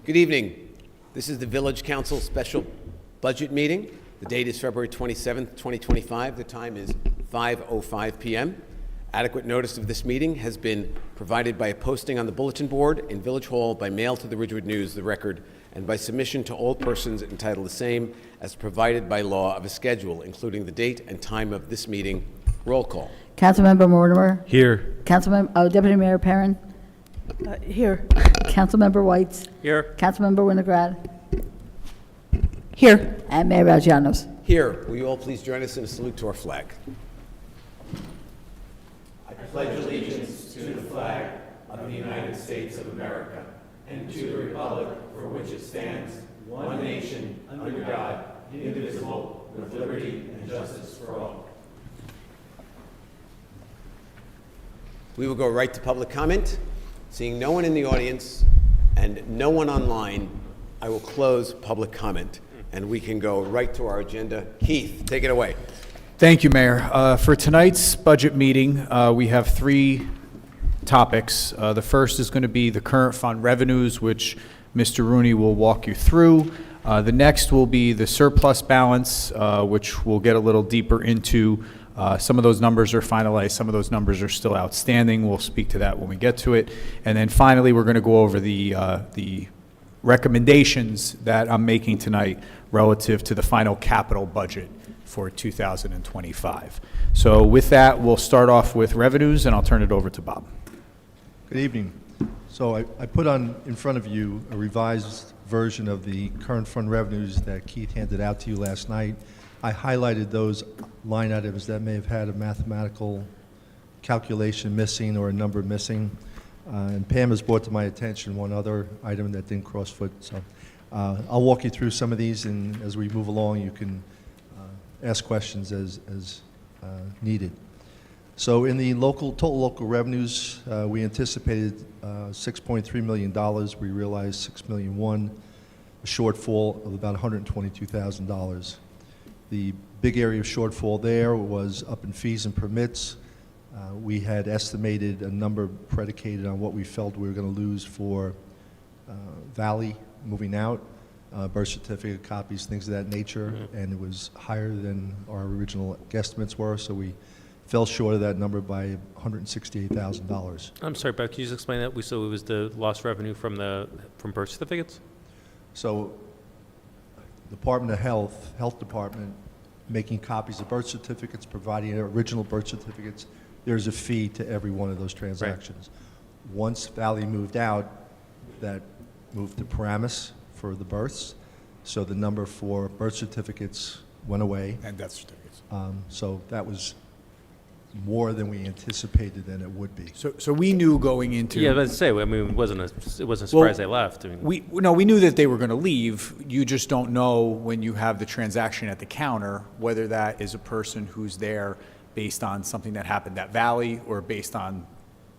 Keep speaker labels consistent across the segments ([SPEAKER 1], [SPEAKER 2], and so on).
[SPEAKER 1] Good evening. This is the Village Council Special Budget Meeting. The date is February 27th, 2025. The time is 5:05 p.m. Adequate notice of this meeting has been provided by a posting on the bulletin board in Village Hall, by mail to the Ridgewood News, the Record, and by submission to all persons entitled the same as provided by law of a schedule, including the date and time of this meeting. Roll call.
[SPEAKER 2] Councilmember Mortimer.
[SPEAKER 3] Here.
[SPEAKER 2] Deputy Mayor Perrin.
[SPEAKER 4] Here.
[SPEAKER 2] Councilmember Whites.
[SPEAKER 3] Here.
[SPEAKER 2] Councilmember Winograd.
[SPEAKER 4] Here.
[SPEAKER 2] And Mayor Vagianos.
[SPEAKER 1] Here, will you all please join us in a salute to our flag? I pledge allegiance to the flag of the United States of America and to the republic for which it stands, one nation, under God, indivisible, with liberty and justice for all. We will go right to public comment. Seeing no one in the audience and no one online, I will close public comment, and we can go right to our agenda. Keith, take it away.
[SPEAKER 3] Thank you, Mayor. For tonight's budget meeting, we have three topics. The first is going to be the current fund revenues, which Mr. Rooney will walk you through. The next will be the surplus balance, which we'll get a little deeper into. Some of those numbers are finalized. Some of those numbers are still outstanding. We'll speak to that when we get to it. And then finally, we're going to go over the recommendations that I'm making tonight relative to the final capital budget for 2025. So with that, we'll start off with revenues, and I'll turn it over to Bob.
[SPEAKER 5] Good evening. So I put on in front of you a revised version of the current fund revenues that Keith handed out to you last night. I highlighted those line items that may have had a mathematical calculation missing or a number missing. And Pam has brought to my attention one other item that didn't cross-foot. So I'll walk you through some of these, and as we move along, you can ask questions as needed. So in the total local revenues, we anticipated $6.3 million. We realized $6.1 million, a shortfall of about $122,000. The big area of shortfall there was up in fees and permits. We had estimated a number predicated on what we felt we were going to lose for Valley moving out, birth certificate copies, things of that nature, and it was higher than our original guesstimates were, so we fell short of that number by $168,000.
[SPEAKER 6] I'm sorry, Bob, can you just explain that? So it was the lost revenue from birth certificates?
[SPEAKER 5] So Department of Health Department, making copies of birth certificates, providing original birth certificates, there's a fee to every one of those transactions. Right. Once Valley moved out, that moved to Paramus for the births, so the number for birth certificates went away.
[SPEAKER 3] And death certificates.
[SPEAKER 5] So that was more than we anticipated than it would be.
[SPEAKER 3] So we knew going into...
[SPEAKER 6] Yeah, let's say, I mean, it wasn't a surprise they left. I mean,
[SPEAKER 3] we knew that they were going to leave. You just don't know when you have the transaction at the counter whether that is a person who's there based on something that happened at Valley or based on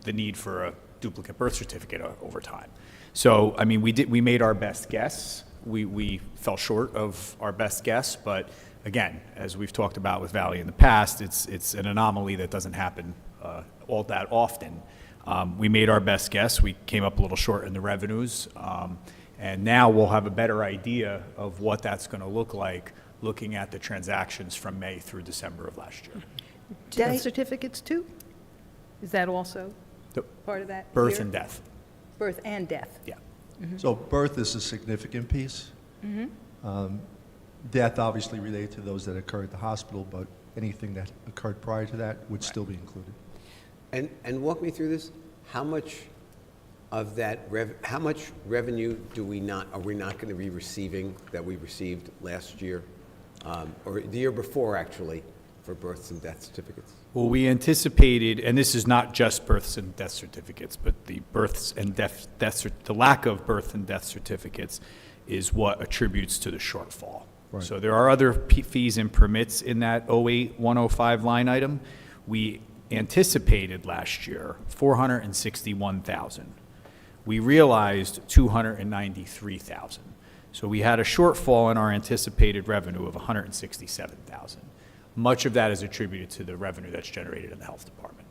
[SPEAKER 3] the need for a duplicate birth certificate over time. So, I mean, we made our best guess. We fell short of our best guess, but again, as we've talked about with Valley in the past, it's an anomaly that doesn't happen all that often. We made our best guess. We came up a little short in the revenues, and now we'll have a better idea of what that's going to look like looking at the transactions from May through December of last year.
[SPEAKER 4] Death certificates too? Is that also part of that?
[SPEAKER 3] Birth
[SPEAKER 4] here?
[SPEAKER 3] and death.
[SPEAKER 4] Birth and death.
[SPEAKER 3] Yeah.
[SPEAKER 4] Mm-hmm.
[SPEAKER 5] So birth is a significant piece.
[SPEAKER 4] Mm-hmm.
[SPEAKER 5] Death obviously related to those that occur at the hospital, but anything that occurred prior to that would still be included.
[SPEAKER 1] And walk me through this. How much of that how much revenue are we not going to be receiving that we received last year, or the year before actually, for births and death certificates?
[SPEAKER 3] Well, we anticipated, and this is not just births and death certificates, but the births and the lack of birth and death certificates is what attributes to the shortfall. Right. So there are other fees and permits in that 08-105 line item. We anticipated last year $461,000. We realized $293,000. So we had a shortfall in our anticipated revenue of $167,000. Much of that is attributed to the revenue that's generated in the health department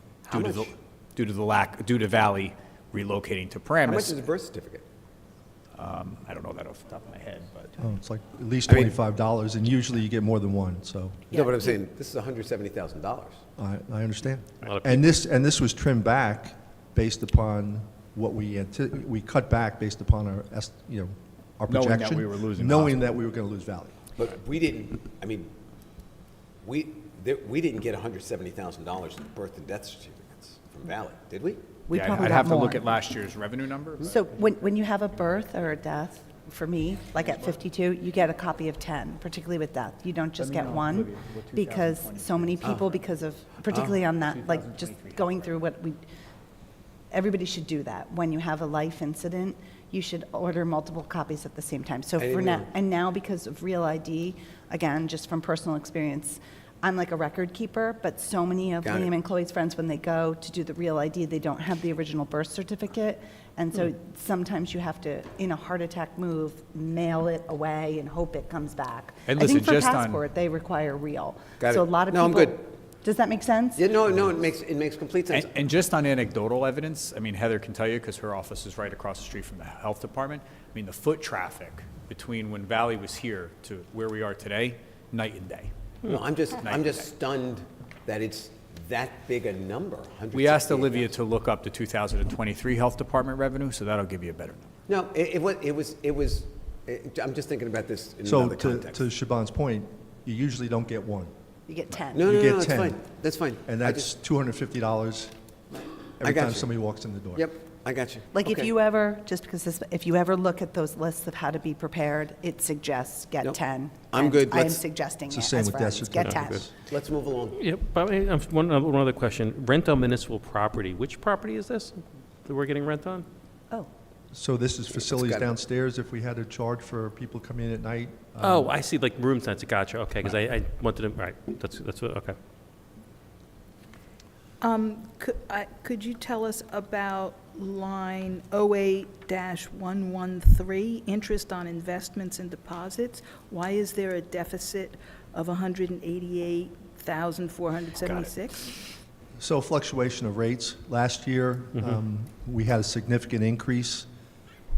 [SPEAKER 3] due to Valley relocating to Paramus.
[SPEAKER 1] How much is a birth certificate?
[SPEAKER 3] I don't know that off the top of my head, but.
[SPEAKER 5] Oh, it's like at least
[SPEAKER 1] I mean-
[SPEAKER 5] $25, and usually you get more than one, so
[SPEAKER 1] No, but I'm saying, this is $170,000.
[SPEAKER 5] I understand.
[SPEAKER 6] A lot of
[SPEAKER 5] And this was trimmed back based upon what we cut back based upon our, our
[SPEAKER 3] Knowing that
[SPEAKER 5] projection.
[SPEAKER 3] we were losing
[SPEAKER 5] Knowing
[SPEAKER 3] hospital.
[SPEAKER 5] that we were going to lose Valley.
[SPEAKER 1] But we didn't, I mean, we didn't get $170,000 in birth and death certificates from Valley, did we?
[SPEAKER 7] We
[SPEAKER 3] Yeah,
[SPEAKER 7] probably
[SPEAKER 3] I'd
[SPEAKER 7] got
[SPEAKER 3] have to look
[SPEAKER 7] more.
[SPEAKER 3] at last year's revenue number. but-
[SPEAKER 7] So when you have a birth or a death, for me, like at 52, you get a copy of 10, particularly with death. You don't just get one, because so many people, because of, particularly on that, like, just going through everybody should do that. When you have a life incident, you should order multiple copies at the same time. So
[SPEAKER 1] I
[SPEAKER 7] for
[SPEAKER 1] didn't
[SPEAKER 7] now,
[SPEAKER 1] know.
[SPEAKER 7] and now because of Real ID, again, just from personal experience, I'm like a record keeper, but so many of
[SPEAKER 1] Got it.
[SPEAKER 7] Liam and Chloe's friends, when they go to do the Real ID, they don't have the original birth certificate. And
[SPEAKER 1] Hmm.
[SPEAKER 7] so sometimes you have to, in a heart attack move, mail it away and hope it comes back.
[SPEAKER 3] And
[SPEAKER 7] I think
[SPEAKER 3] listen,
[SPEAKER 7] for
[SPEAKER 3] just on-
[SPEAKER 7] passport, they require real.
[SPEAKER 1] Got
[SPEAKER 7] So a
[SPEAKER 1] it.
[SPEAKER 7] lot of
[SPEAKER 1] No, I'm
[SPEAKER 7] people.
[SPEAKER 1] good.
[SPEAKER 7] Does that make sense?
[SPEAKER 1] Yeah, no, it makes complete sense.
[SPEAKER 3] And just on anecdotal evidence, I mean, Heather can tell you, because her office is right across the street from the health department. I mean, the foot traffic between when Valley was here to where we are today, night and day.
[SPEAKER 1] No, I'm just
[SPEAKER 3] Night.
[SPEAKER 1] stunned that it's that big a number,
[SPEAKER 3] We asked
[SPEAKER 1] 168,000.
[SPEAKER 3] Olivia to look up the 2023 health department revenue, so that'll give you a better number.
[SPEAKER 1] No, I'm just thinking about this in
[SPEAKER 5] So
[SPEAKER 1] another
[SPEAKER 5] to
[SPEAKER 1] context.
[SPEAKER 5] Shaban's point, you usually don't get one,
[SPEAKER 7] You get 10.
[SPEAKER 1] No,
[SPEAKER 5] you
[SPEAKER 1] no,
[SPEAKER 5] get
[SPEAKER 1] no, it's
[SPEAKER 5] 10.
[SPEAKER 1] fine, that's fine.
[SPEAKER 5] and
[SPEAKER 1] I
[SPEAKER 5] that's
[SPEAKER 1] just-
[SPEAKER 5] $250 every
[SPEAKER 1] got
[SPEAKER 5] time
[SPEAKER 1] you.
[SPEAKER 5] somebody walks in the door.
[SPEAKER 1] Yep, I got you.
[SPEAKER 7] Like if
[SPEAKER 1] Okay.
[SPEAKER 7] you ever, just because this, if you ever look at those lists of how to be prepared, it suggests get
[SPEAKER 1] Nope.
[SPEAKER 7] 10.
[SPEAKER 1] I'm
[SPEAKER 7] and
[SPEAKER 1] good.
[SPEAKER 7] I am
[SPEAKER 1] Let's-
[SPEAKER 7] suggesting
[SPEAKER 5] It's
[SPEAKER 7] it
[SPEAKER 5] the same
[SPEAKER 7] as
[SPEAKER 5] with death
[SPEAKER 7] friends. Get 10.
[SPEAKER 5] certificates.
[SPEAKER 1] Let's move along.
[SPEAKER 6] Yep, but one other question. Rent on municipal property. Which property is this that we're getting rent on?
[SPEAKER 7] Oh,
[SPEAKER 5] So this is facilities
[SPEAKER 1] gotta-
[SPEAKER 5] downstairs, if we had to charge for people coming in at night?
[SPEAKER 6] Oh, I see, like room nights. Gotcha. Okay, because I wanted to, right, that's what, okay.
[SPEAKER 4] Could you tell us about line 08-113, interest on investments and deposits? Why is there a deficit of $188,476?
[SPEAKER 5] So fluctuation of rates. Last year, we had a significant increase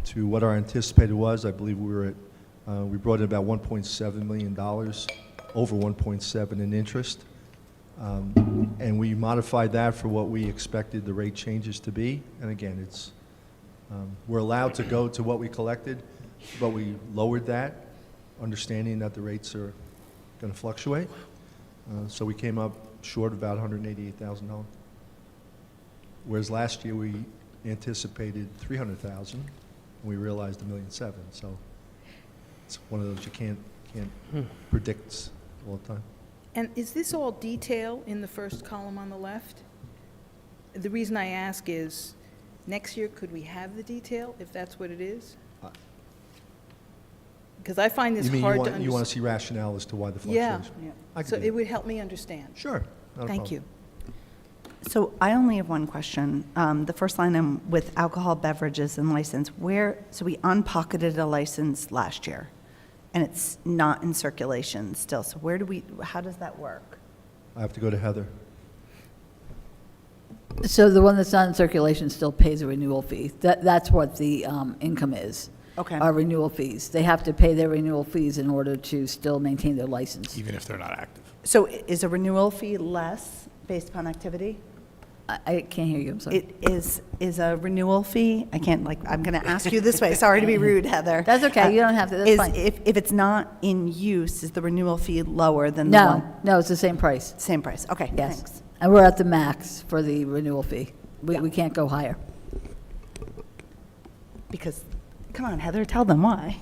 [SPEAKER 5] to what our anticipated was. I believe we were at, we brought in about $1.7 million, over 1.7 in interest. And we modified that for what we expected the rate changes to be. And again, it's, we're allowed to go to what we collected, but we lowered that, understanding that the rates are going to fluctuate. So we came up short of about $188,000. Whereas last year, we anticipated $300,000, and we realized $1.7 million. So it's one of those you can't predict all the time.
[SPEAKER 4] And is this all detail in the first column on the left? The reason I ask is, next year, could we have the detail, if that's what it is? Because I find this
[SPEAKER 5] You mean
[SPEAKER 4] hard to
[SPEAKER 5] you
[SPEAKER 4] understand.
[SPEAKER 5] want to see rationale as to why the
[SPEAKER 4] Yeah,
[SPEAKER 5] fluctuation? I can
[SPEAKER 4] so
[SPEAKER 5] do
[SPEAKER 4] it
[SPEAKER 5] that.
[SPEAKER 4] would help me understand.
[SPEAKER 5] Sure. not a
[SPEAKER 4] Thank
[SPEAKER 5] problem.
[SPEAKER 4] you.
[SPEAKER 7] so I only have one question. The first line, with alcohol beverages and license, so we unpocketed a license last year, and it's not in circulation still. So how does that work?
[SPEAKER 5] I have to go to Heather.
[SPEAKER 2] So the one that's not in circulation still pays a renewal fee. That's what the income is.
[SPEAKER 7] Okay.
[SPEAKER 2] Our renewal fees. They have to pay their renewal fees in order to still maintain their license.
[SPEAKER 3] Even if they're not active.
[SPEAKER 7] So is a renewal fee less based upon activity?
[SPEAKER 2] I can't hear you, I'm sorry.
[SPEAKER 7] It is a renewal fee? I can't, I'm going to ask you this way. Sorry to be rude, Heather.
[SPEAKER 2] That's okay, you don't have to, that's
[SPEAKER 7] Is-
[SPEAKER 2] fine.
[SPEAKER 7] If it's not in use, is the renewal fee lower than the
[SPEAKER 2] No,
[SPEAKER 7] one?
[SPEAKER 2] no, it's the same price.
[SPEAKER 7] Same price, okay,
[SPEAKER 2] Yes.
[SPEAKER 7] thanks.
[SPEAKER 2] And we're at the max for the renewal fee. We can't go higher.
[SPEAKER 7] Because, come on, Heather, tell them why.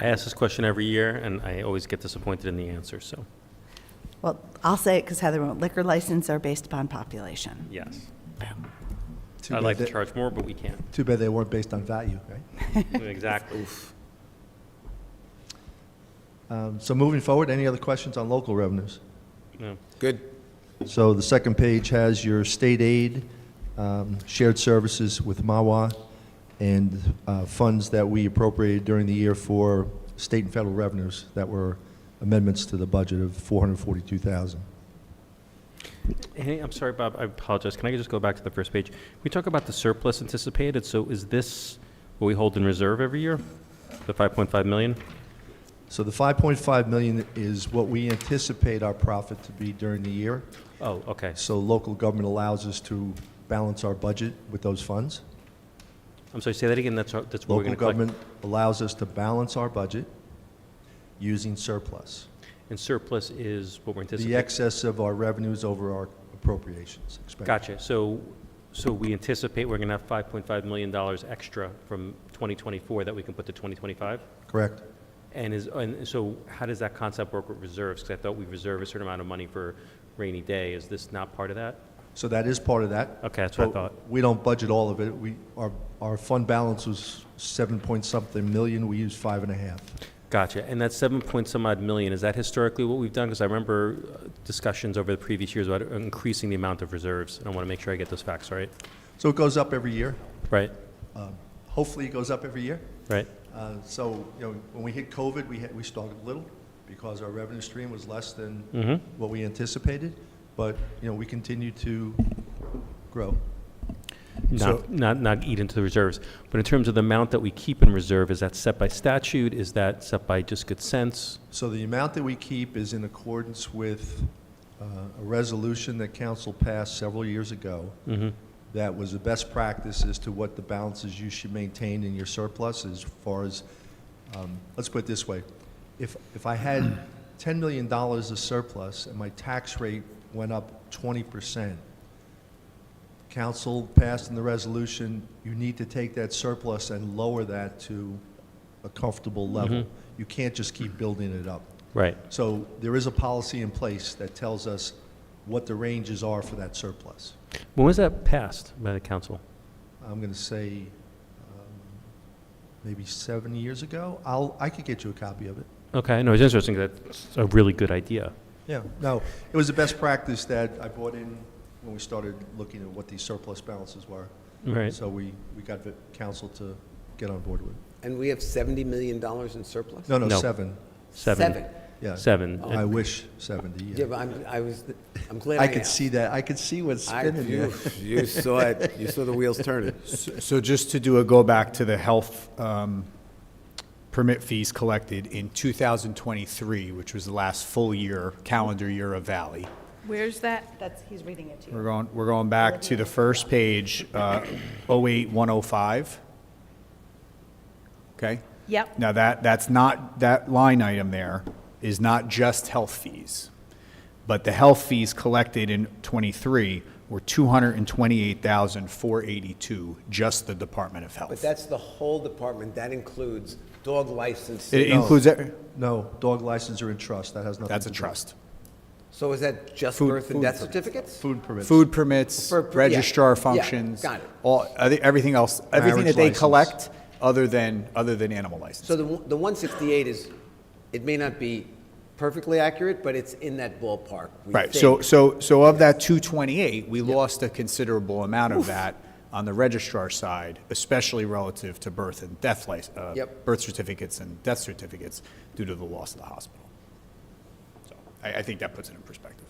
[SPEAKER 6] I ask this question every year, and I always get disappointed in the answer, so,
[SPEAKER 7] Well, I'll say it because Heather won't. Liquor license are based upon population.
[SPEAKER 6] yes.
[SPEAKER 5] Too
[SPEAKER 6] I'd
[SPEAKER 5] bad
[SPEAKER 6] like to
[SPEAKER 5] that-
[SPEAKER 6] charge more, but we can't.
[SPEAKER 5] Too bad they weren't based on value, right?
[SPEAKER 6] Exactly.
[SPEAKER 5] So moving forward, any other questions on local revenues?
[SPEAKER 6] No.
[SPEAKER 1] Good.
[SPEAKER 5] So the second page has your state aid, shared services with MAWA, and funds that we appropriated during the year for state and federal revenues that were amendments to the budget of $442,000.
[SPEAKER 6] Hey, I'm sorry, Bob, I apologize. Can I just go back to the first page? We talk about the surplus anticipated, so is this what we hold in reserve every year? The 5.5 million?
[SPEAKER 5] So the 5.5 million is what we anticipate our profit to be during the year.
[SPEAKER 6] Oh, okay.
[SPEAKER 5] So local government allows us to balance our budget with those funds.
[SPEAKER 6] I'm sorry, say that again, that's what we're
[SPEAKER 5] Local
[SPEAKER 6] going to collect?
[SPEAKER 5] government allows us to balance our budget using surplus.
[SPEAKER 6] And surplus is what we're
[SPEAKER 5] The
[SPEAKER 6] anticipating?
[SPEAKER 5] excess of our revenues over our appropriations.
[SPEAKER 6] Gotcha. So we anticipate we're going to have $5.5 million extra from 2024 that we can put to 2025?
[SPEAKER 5] Correct.
[SPEAKER 6] And so how does that concept work with reserves? Because I thought we reserve a certain amount of money for rainy day. Is this not part of that?
[SPEAKER 5] So that is part of that.
[SPEAKER 6] Okay, that's what I
[SPEAKER 5] But
[SPEAKER 6] thought.
[SPEAKER 5] we don't budget all of it. Our fund balance was 7-point-something million. We used 5.5.
[SPEAKER 6] Gotcha. And that 7-point-some-odd million, is that historically what we've done? Because I remember discussions over the previous years about increasing the amount of reserves, and I want to make sure I get those facts right.
[SPEAKER 5] So it goes up every year.
[SPEAKER 6] Right,
[SPEAKER 5] Hopefully, it goes up every year.
[SPEAKER 6] right.
[SPEAKER 5] So, when we hit COVID, we started little because our revenue stream was less than what we anticipated. But, we continue to grow.
[SPEAKER 6] Not eat into the reserves. But in terms of the amount that we keep in reserve, is that set by statute? Is that set by just good sense?
[SPEAKER 5] So the amount that we keep is in accordance with a resolution that council passed several years ago. That was the best practice as to what the balances you should maintain in your surplus as far as, let's put it this way. If I had $10 million of surplus and my tax rate went up 20%, council passed in the resolution, you need to take that surplus and lower that to a comfortable level. You can't just keep building it up.
[SPEAKER 6] Right.
[SPEAKER 5] So there is a policy in place that tells us what the ranges are for that surplus.
[SPEAKER 6] When was that passed by the council?
[SPEAKER 5] I'm going to say maybe 7 years ago. I could get you a copy of it.
[SPEAKER 6] Okay, no, it's interesting. That's a really good idea.
[SPEAKER 5] Yeah, no, it was the best practice that I brought in when we started looking at what these surplus balances were.
[SPEAKER 6] Right.
[SPEAKER 5] So we got the council to get on board with it.
[SPEAKER 1] And we have $70 million in surplus?
[SPEAKER 5] No,
[SPEAKER 6] No.
[SPEAKER 5] 7.
[SPEAKER 1] Seven.
[SPEAKER 5] Yeah.
[SPEAKER 6] 7.
[SPEAKER 5] I wish 70,
[SPEAKER 1] Yeah,
[SPEAKER 5] yeah.
[SPEAKER 1] but I'm glad I
[SPEAKER 5] I could
[SPEAKER 1] asked.
[SPEAKER 5] see that. I could see what's spinning there.
[SPEAKER 1] You saw it. You saw the wheels turning.
[SPEAKER 3] So just to do a go back to the health permit fees collected in 2023, which was the last full year, calendar year of Valley.
[SPEAKER 4] Where's that?
[SPEAKER 7] He's reading it to you.
[SPEAKER 3] We're going back to the first page, 08105. Okay?
[SPEAKER 4] Yep.
[SPEAKER 3] Now that's not, that line item there is not just health fees, but the health fees collected in '23 were $228,482, just the Department of Health.
[SPEAKER 1] But that's the whole department. That includes dog license.
[SPEAKER 3] It includes,
[SPEAKER 5] No, dog license are in trust. That has nothing to do.
[SPEAKER 3] that's a trust.
[SPEAKER 1] So is that just
[SPEAKER 3] Food-
[SPEAKER 1] birth and
[SPEAKER 3] food
[SPEAKER 1] death
[SPEAKER 3] permits.
[SPEAKER 1] certificates?
[SPEAKER 5] Food permits.
[SPEAKER 3] Food permits,
[SPEAKER 1] For- yeah,
[SPEAKER 3] registrar
[SPEAKER 1] yeah,
[SPEAKER 3] functions.
[SPEAKER 1] got it.
[SPEAKER 3] Everything else, everything
[SPEAKER 5] Marriage
[SPEAKER 3] that they
[SPEAKER 5] license.
[SPEAKER 3] collect, other than animal license.
[SPEAKER 1] So the 168 is, it may not be perfectly accurate, but it's in that ballpark. we
[SPEAKER 3] Right,
[SPEAKER 1] think.
[SPEAKER 3] so of that 228, we lost a considerable amount of that on the registrar side, especially relative to birth and death
[SPEAKER 1] Yep.
[SPEAKER 3] birth certificates and death certificates due to the loss of the hospital. So I think that puts it in perspective.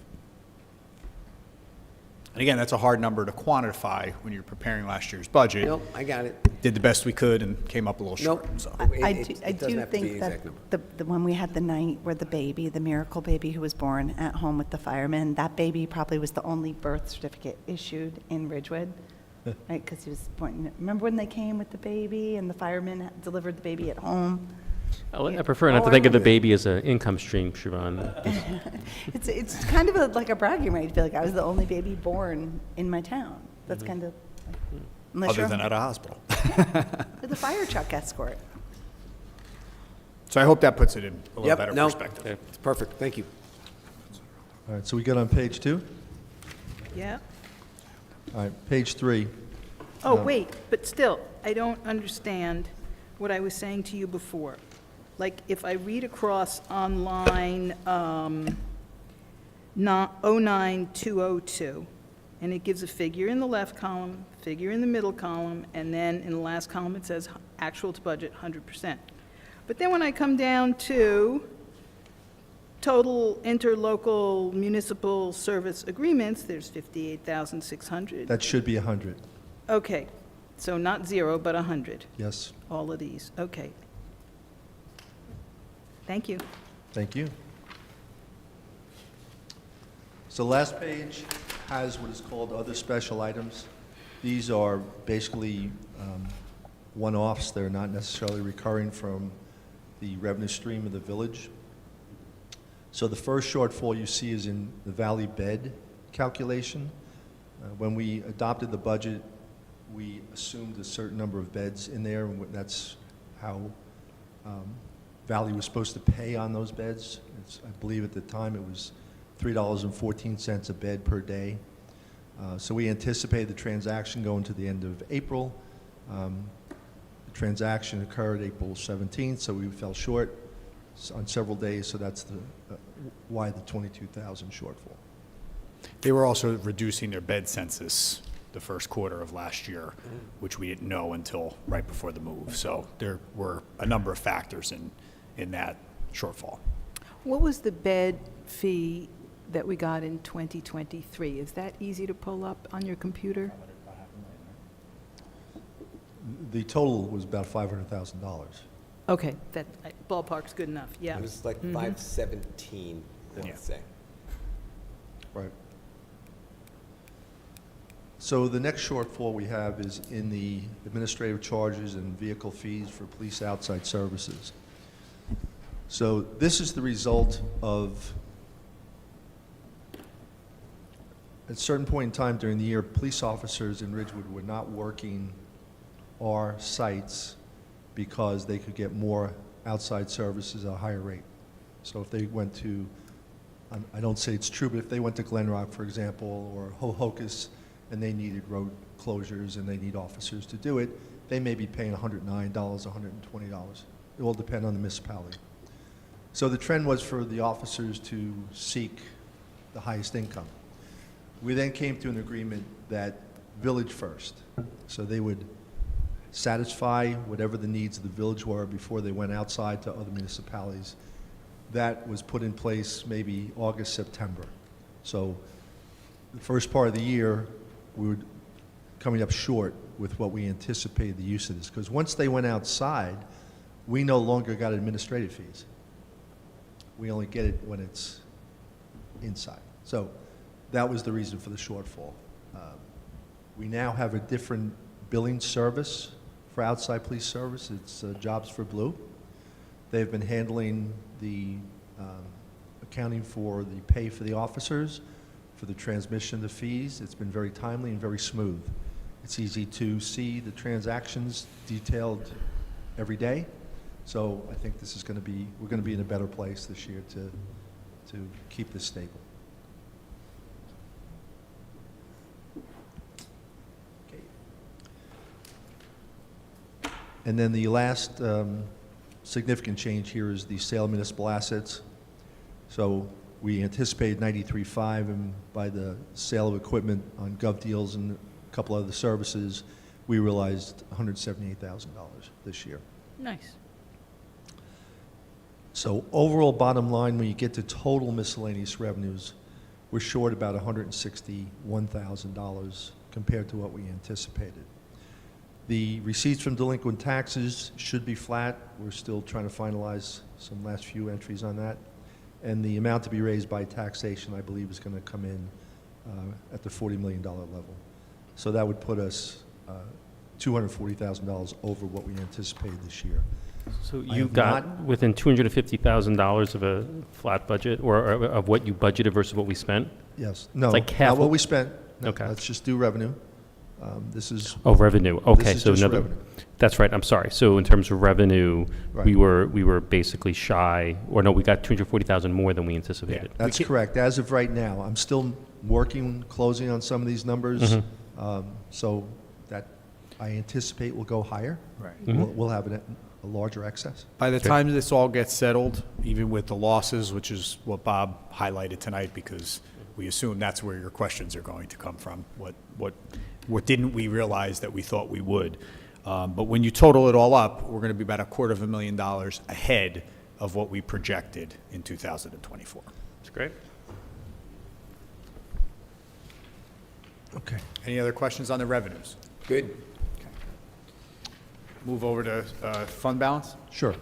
[SPEAKER 3] And again, that's a hard number to quantify when you're preparing last year's budget.
[SPEAKER 1] Nope, I got it.
[SPEAKER 3] Did the best we could and came up a little short,
[SPEAKER 1] Nope.
[SPEAKER 3] so.
[SPEAKER 7] I
[SPEAKER 1] It doesn't
[SPEAKER 7] do
[SPEAKER 1] have to be
[SPEAKER 7] think
[SPEAKER 1] an
[SPEAKER 7] that
[SPEAKER 1] exact number.
[SPEAKER 7] when we had the night where the baby, the miracle baby who was born at home with the firemen, that baby probably was the only birth certificate issued in Ridgewood, right? Because he was born, remember when they came with the baby and the firemen delivered the baby at home?
[SPEAKER 6] I prefer not to think of the baby as an income stream, Siobhan.
[SPEAKER 7] It's kind of like a bragging right to feel like I was the only baby born in my town. That's kind of, unless
[SPEAKER 3] Other
[SPEAKER 7] you're
[SPEAKER 3] than at a hospital.
[SPEAKER 7] with a fire truck escort.
[SPEAKER 3] So I hope that puts it in a little
[SPEAKER 1] Yep,
[SPEAKER 3] better
[SPEAKER 1] no,
[SPEAKER 3] perspective.
[SPEAKER 1] it's perfect. Thank you.
[SPEAKER 5] All right, so we get on page 2?
[SPEAKER 4] Yeah.
[SPEAKER 5] All right, page 3.
[SPEAKER 4] Oh, wait, but still, I don't understand what I was saying to you before. Like, if I read across on line 09202, and it gives a figure in the left column, figure in the middle column, and then in the last column it says actual to budget 100%. But then when I come down to total interlocal municipal service agreements, there's 58,600.
[SPEAKER 5] That should be 100.
[SPEAKER 4] Okay, So not 0, but 100,
[SPEAKER 5] Yes,
[SPEAKER 4] all of these, okay. Thank you.
[SPEAKER 5] thank you. So the last page has what is called other special items. These are basically one-offs. They're not necessarily recurring from the revenue stream of the village. So the first shortfall you see is in the Valley bed calculation. When we adopted the budget, we assumed a certain number of beds in there, and that's how Valley was supposed to pay on those beds. I believe at the time it was $3.14 a bed per day. So we anticipated the transaction going to the end of April. The transaction occurred April 17th, so we fell short on several days, so that's why the 22,000 shortfall.
[SPEAKER 3] They were also reducing their bed census the first quarter of last year, which we didn't know until right before the move. So there were a number of factors in that shortfall.
[SPEAKER 4] What was the bed fee that we got in 2023? Is that easy to pull up on your computer?
[SPEAKER 5] The total was about $500,000.
[SPEAKER 4] Okay, that, ballpark's good enough, yeah.
[SPEAKER 1] It was like 517, I want
[SPEAKER 3] Yeah.
[SPEAKER 1] to say.
[SPEAKER 5] Right. So the next shortfall we have is in the administrative charges and vehicle fees for police outside services. So this is the result of, at a certain point in time during the year, police officers in Ridgewood were not working our sites because they could get more outside services at a higher rate. So if they went to, I don't say it's true, but if they went to Glen Rock, for example, or Ho-Hocus, and they needed road closures and they need officers to do it, they may be paying $109, $120. It will depend on the municipality. So the trend was for the officers to seek the highest income. We then came to an agreement that village first. So they would satisfy whatever the needs of the village were before they went outside to other municipalities. That was put in place maybe August, September. So the first part of the year, we were coming up short with what we anticipated the use of this. Because once they went outside, we no longer got administrative fees. We only get it when it's inside. So that was the reason for the shortfall. We now have a different billing service for outside police service. It's Jobs for Blue. They've been handling the accounting for the pay for the officers, for the transmission of the fees. It's been very timely and very smooth. It's easy to see the transactions detailed every day. So I think this is going to be, we're going to be in a better place this year to keep this stable. Okay. And then the last significant change here is the sale of municipal assets. So we anticipated 93.5, and by the sale of equipment on Gov Deals and a couple other services, we realized $178,000 this year.
[SPEAKER 4] Nice.
[SPEAKER 5] So overall bottom line, when you get to total miscellaneous revenues, we're short about $161,000 compared to what we anticipated. The receipts from delinquent taxes should be flat. We're still trying to finalize some last few entries on that. And the amount to be raised by taxation, I believe, is going to come in at the $40 million level. So that would put us $240,000 over what we anticipated this year.
[SPEAKER 6] So
[SPEAKER 5] I
[SPEAKER 6] you
[SPEAKER 5] have
[SPEAKER 6] got
[SPEAKER 5] not-
[SPEAKER 6] within $250,000 of a flat budget, or of what you budgeted versus what we spent?
[SPEAKER 5] Yes, no,
[SPEAKER 6] like half
[SPEAKER 5] not what
[SPEAKER 6] of-
[SPEAKER 5] we spent. No,
[SPEAKER 6] Okay.
[SPEAKER 5] let's just do revenue. This is,
[SPEAKER 6] Oh, revenue, okay.
[SPEAKER 5] is
[SPEAKER 6] So
[SPEAKER 5] just
[SPEAKER 6] another.
[SPEAKER 5] revenue.
[SPEAKER 6] That's right, I'm sorry. So in terms of revenue, we
[SPEAKER 5] Right.
[SPEAKER 6] were basically shy, or no, we got 240,000 more than we anticipated.
[SPEAKER 5] that's correct. As of right now, I'm still working, closing on some of these numbers. So that I anticipate will go higher.
[SPEAKER 3] Right.
[SPEAKER 5] We'll have a larger excess.
[SPEAKER 3] By the time this all gets settled, even with the losses, which is what Bob highlighted tonight, because we assume that's where your questions are going to come from. What didn't we realize that we thought we would? But when you total it all up, we're going to be about $250,000 ahead of what we projected in 2024.
[SPEAKER 6] That's great.
[SPEAKER 5] Okay.
[SPEAKER 3] Any other questions on the revenues?
[SPEAKER 1] Good.
[SPEAKER 3] Move over to fund balance?
[SPEAKER 5] Sure.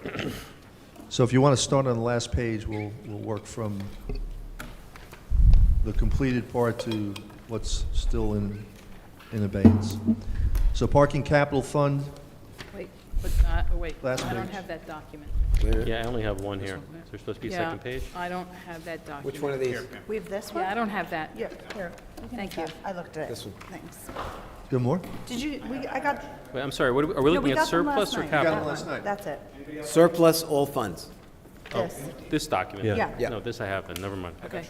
[SPEAKER 5] So if you want to start on the last page, we'll work from the completed part to what's still in abeyance. So parking capital fund,
[SPEAKER 4] Wait, but, wait,
[SPEAKER 5] Last
[SPEAKER 4] I don't
[SPEAKER 5] page.
[SPEAKER 4] have that document.
[SPEAKER 6] Yeah, I only have one here. Is there supposed to be a second page?
[SPEAKER 4] I don't have that document.
[SPEAKER 1] Which one of these?
[SPEAKER 7] We have this one?
[SPEAKER 4] Yeah, I don't have that.
[SPEAKER 7] Yeah, here.
[SPEAKER 4] Thank you.
[SPEAKER 7] I looked at it.
[SPEAKER 1] This one.
[SPEAKER 7] Thanks.
[SPEAKER 5] good more?
[SPEAKER 7] Did you, I got,
[SPEAKER 6] Wait, I'm sorry, what are we
[SPEAKER 7] no, we
[SPEAKER 6] looking at,
[SPEAKER 7] got them last
[SPEAKER 6] surplus or
[SPEAKER 7] night.
[SPEAKER 6] capital?
[SPEAKER 5] them last night.
[SPEAKER 7] That's it.
[SPEAKER 1] Surplus all funds.
[SPEAKER 7] This.
[SPEAKER 6] This document?
[SPEAKER 5] Yeah.
[SPEAKER 7] Yeah.
[SPEAKER 1] Yeah.
[SPEAKER 6] No, this I haven't, never mind.
[SPEAKER 4] Okay.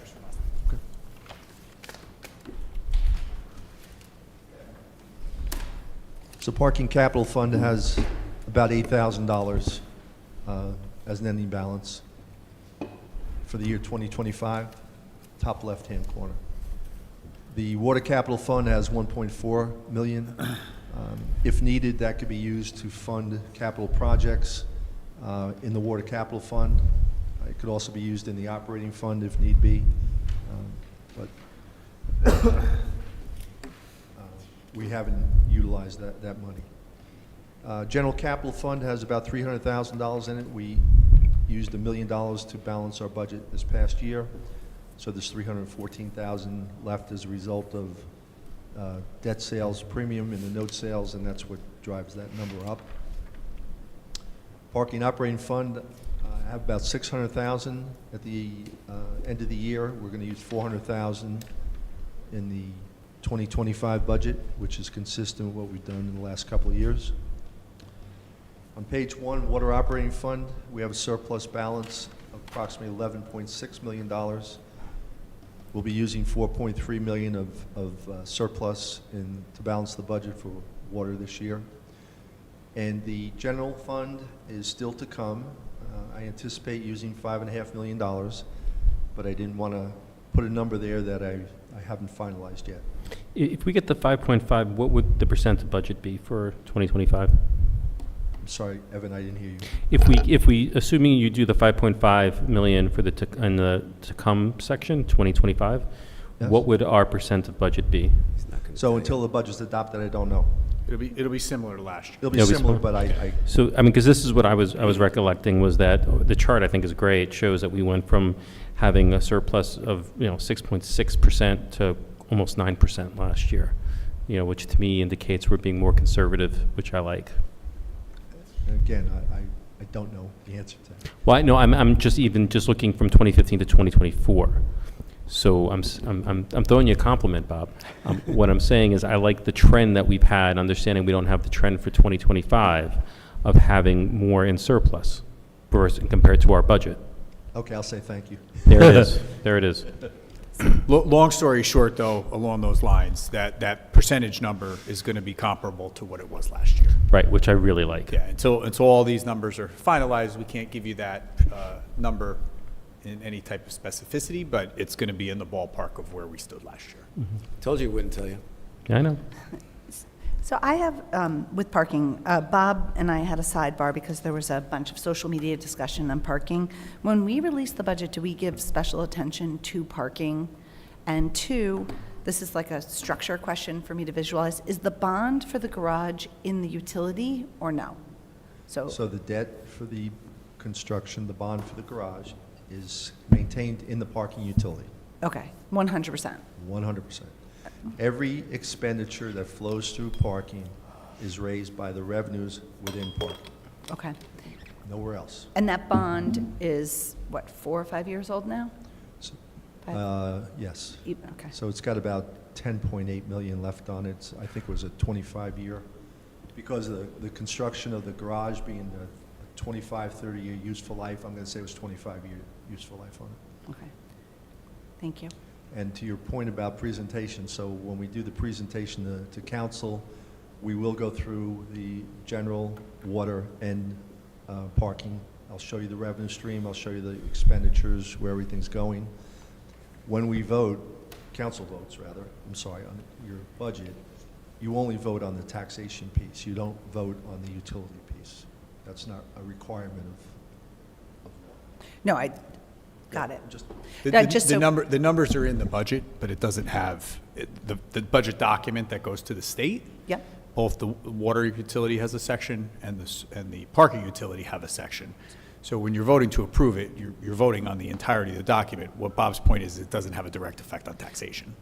[SPEAKER 5] So parking capital fund has about $8,000 as an ending balance for the year 2025, top left-hand corner. The water capital fund has 1.4 million. If needed, that could be used to fund capital projects in the water capital fund. It could also be used in the operating fund if need be. But we haven't utilized that money. General capital fund has about $300,000 in it. We used $1 million to balance our budget this past year. So there's $314,000 left as a result of debt sales premium and the note sales, and that's what drives that number up. Parking operating fund, I have about $600,000 at the end of the year. We're going to use $400,000 in the 2025 budget, which is consistent with what we've done in the last couple of years. On page 1, water operating fund, we have a surplus balance of approximately $11.6 million. We'll be using $4.3 million of surplus to balance the budget for water this year. And the general fund is still to come. I anticipate using $5.5 million, but I didn't want to put a number there that I haven't finalized yet.
[SPEAKER 6] If we get the 5.5, what would the percent of budget be for 2025?
[SPEAKER 5] I'm sorry, Evan, I didn't hear you.
[SPEAKER 6] If we, assuming you do the 5.5 million for the, in the to come section, 2025,
[SPEAKER 5] Yes.
[SPEAKER 6] what would our percent of budget be?
[SPEAKER 1] He's not gonna
[SPEAKER 5] So
[SPEAKER 1] tell you.
[SPEAKER 5] until the budget's adopted, I don't know.
[SPEAKER 3] It'll be similar to last year.
[SPEAKER 5] It'll be
[SPEAKER 6] It'll be
[SPEAKER 5] similar,
[SPEAKER 6] similar.
[SPEAKER 5] but I
[SPEAKER 6] So, I mean, because this is what I was recollecting, was that the chart, I think, is great, shows that we went from having a surplus of, 6.6% to almost 9% last year, which to me indicates we're being more conservative, which I like.
[SPEAKER 5] again, I don't know the answer to that.
[SPEAKER 6] Well, no, I'm just looking from 2015 to 2024. So I'm throwing you a compliment, Bob. What I'm saying is I like the trend that we've had, understanding we don't have the trend for 2025 of having more in surplus versus compared to our budget.
[SPEAKER 5] Okay, I'll say thank you.
[SPEAKER 6] There it is. There it is.
[SPEAKER 3] Long story short, though, along those lines, that percentage number is going to be comparable to what it was last year.
[SPEAKER 6] Right, which I really like.
[SPEAKER 3] Yeah, until all these numbers are finalized, we can't give you that number in any type of specificity, but it's going to be in the ballpark of where we stood last year.
[SPEAKER 1] Told you he wouldn't tell you.
[SPEAKER 6] Yeah, I know.
[SPEAKER 7] So I have, with parking, Bob and I had a sidebar because there was a bunch of social media discussion on parking. When we release the budget, do we give special attention to parking? And two, this is like a structure question for me to visualize, is the bond for the garage in the utility or no?
[SPEAKER 5] So the debt for the construction, the bond for the garage, is maintained in the parking utility,
[SPEAKER 7] Okay, 100%.
[SPEAKER 5] 100%. Every expenditure that flows through parking is raised by the revenues within parking,
[SPEAKER 7] Okay.
[SPEAKER 5] nowhere else.
[SPEAKER 7] And that bond is, what, 4 or 5 years old now?
[SPEAKER 5] So,
[SPEAKER 7] 5?
[SPEAKER 5] Yes.
[SPEAKER 7] Okay.
[SPEAKER 5] So it's got about 10.8 million left on it. I think it was a 25-year, because of the construction of the garage being a 25, 30-year useful life, I'm going to say it was 25-year useful life on it.
[SPEAKER 7] Okay. Thank you.
[SPEAKER 5] And to your point about presentation, so when we do the presentation to council, we will go through the general water and parking. I'll show you the revenue stream, I'll show you the expenditures, where everything's going. When we vote, council votes rather, I'm sorry, on your budget, you only vote on the taxation piece. You don't vote on the utility piece. That's not a requirement of
[SPEAKER 7] No, I got it.
[SPEAKER 5] just
[SPEAKER 3] The numbers are in the budget, but it doesn't have, the budget document that goes to the state
[SPEAKER 7] Yep.
[SPEAKER 3] both the water utility has a section and the parking utility have a section. So when you're voting to approve it, you're voting on the entirety of the document. What Bob's point is, it doesn't have a direct effect on taxation.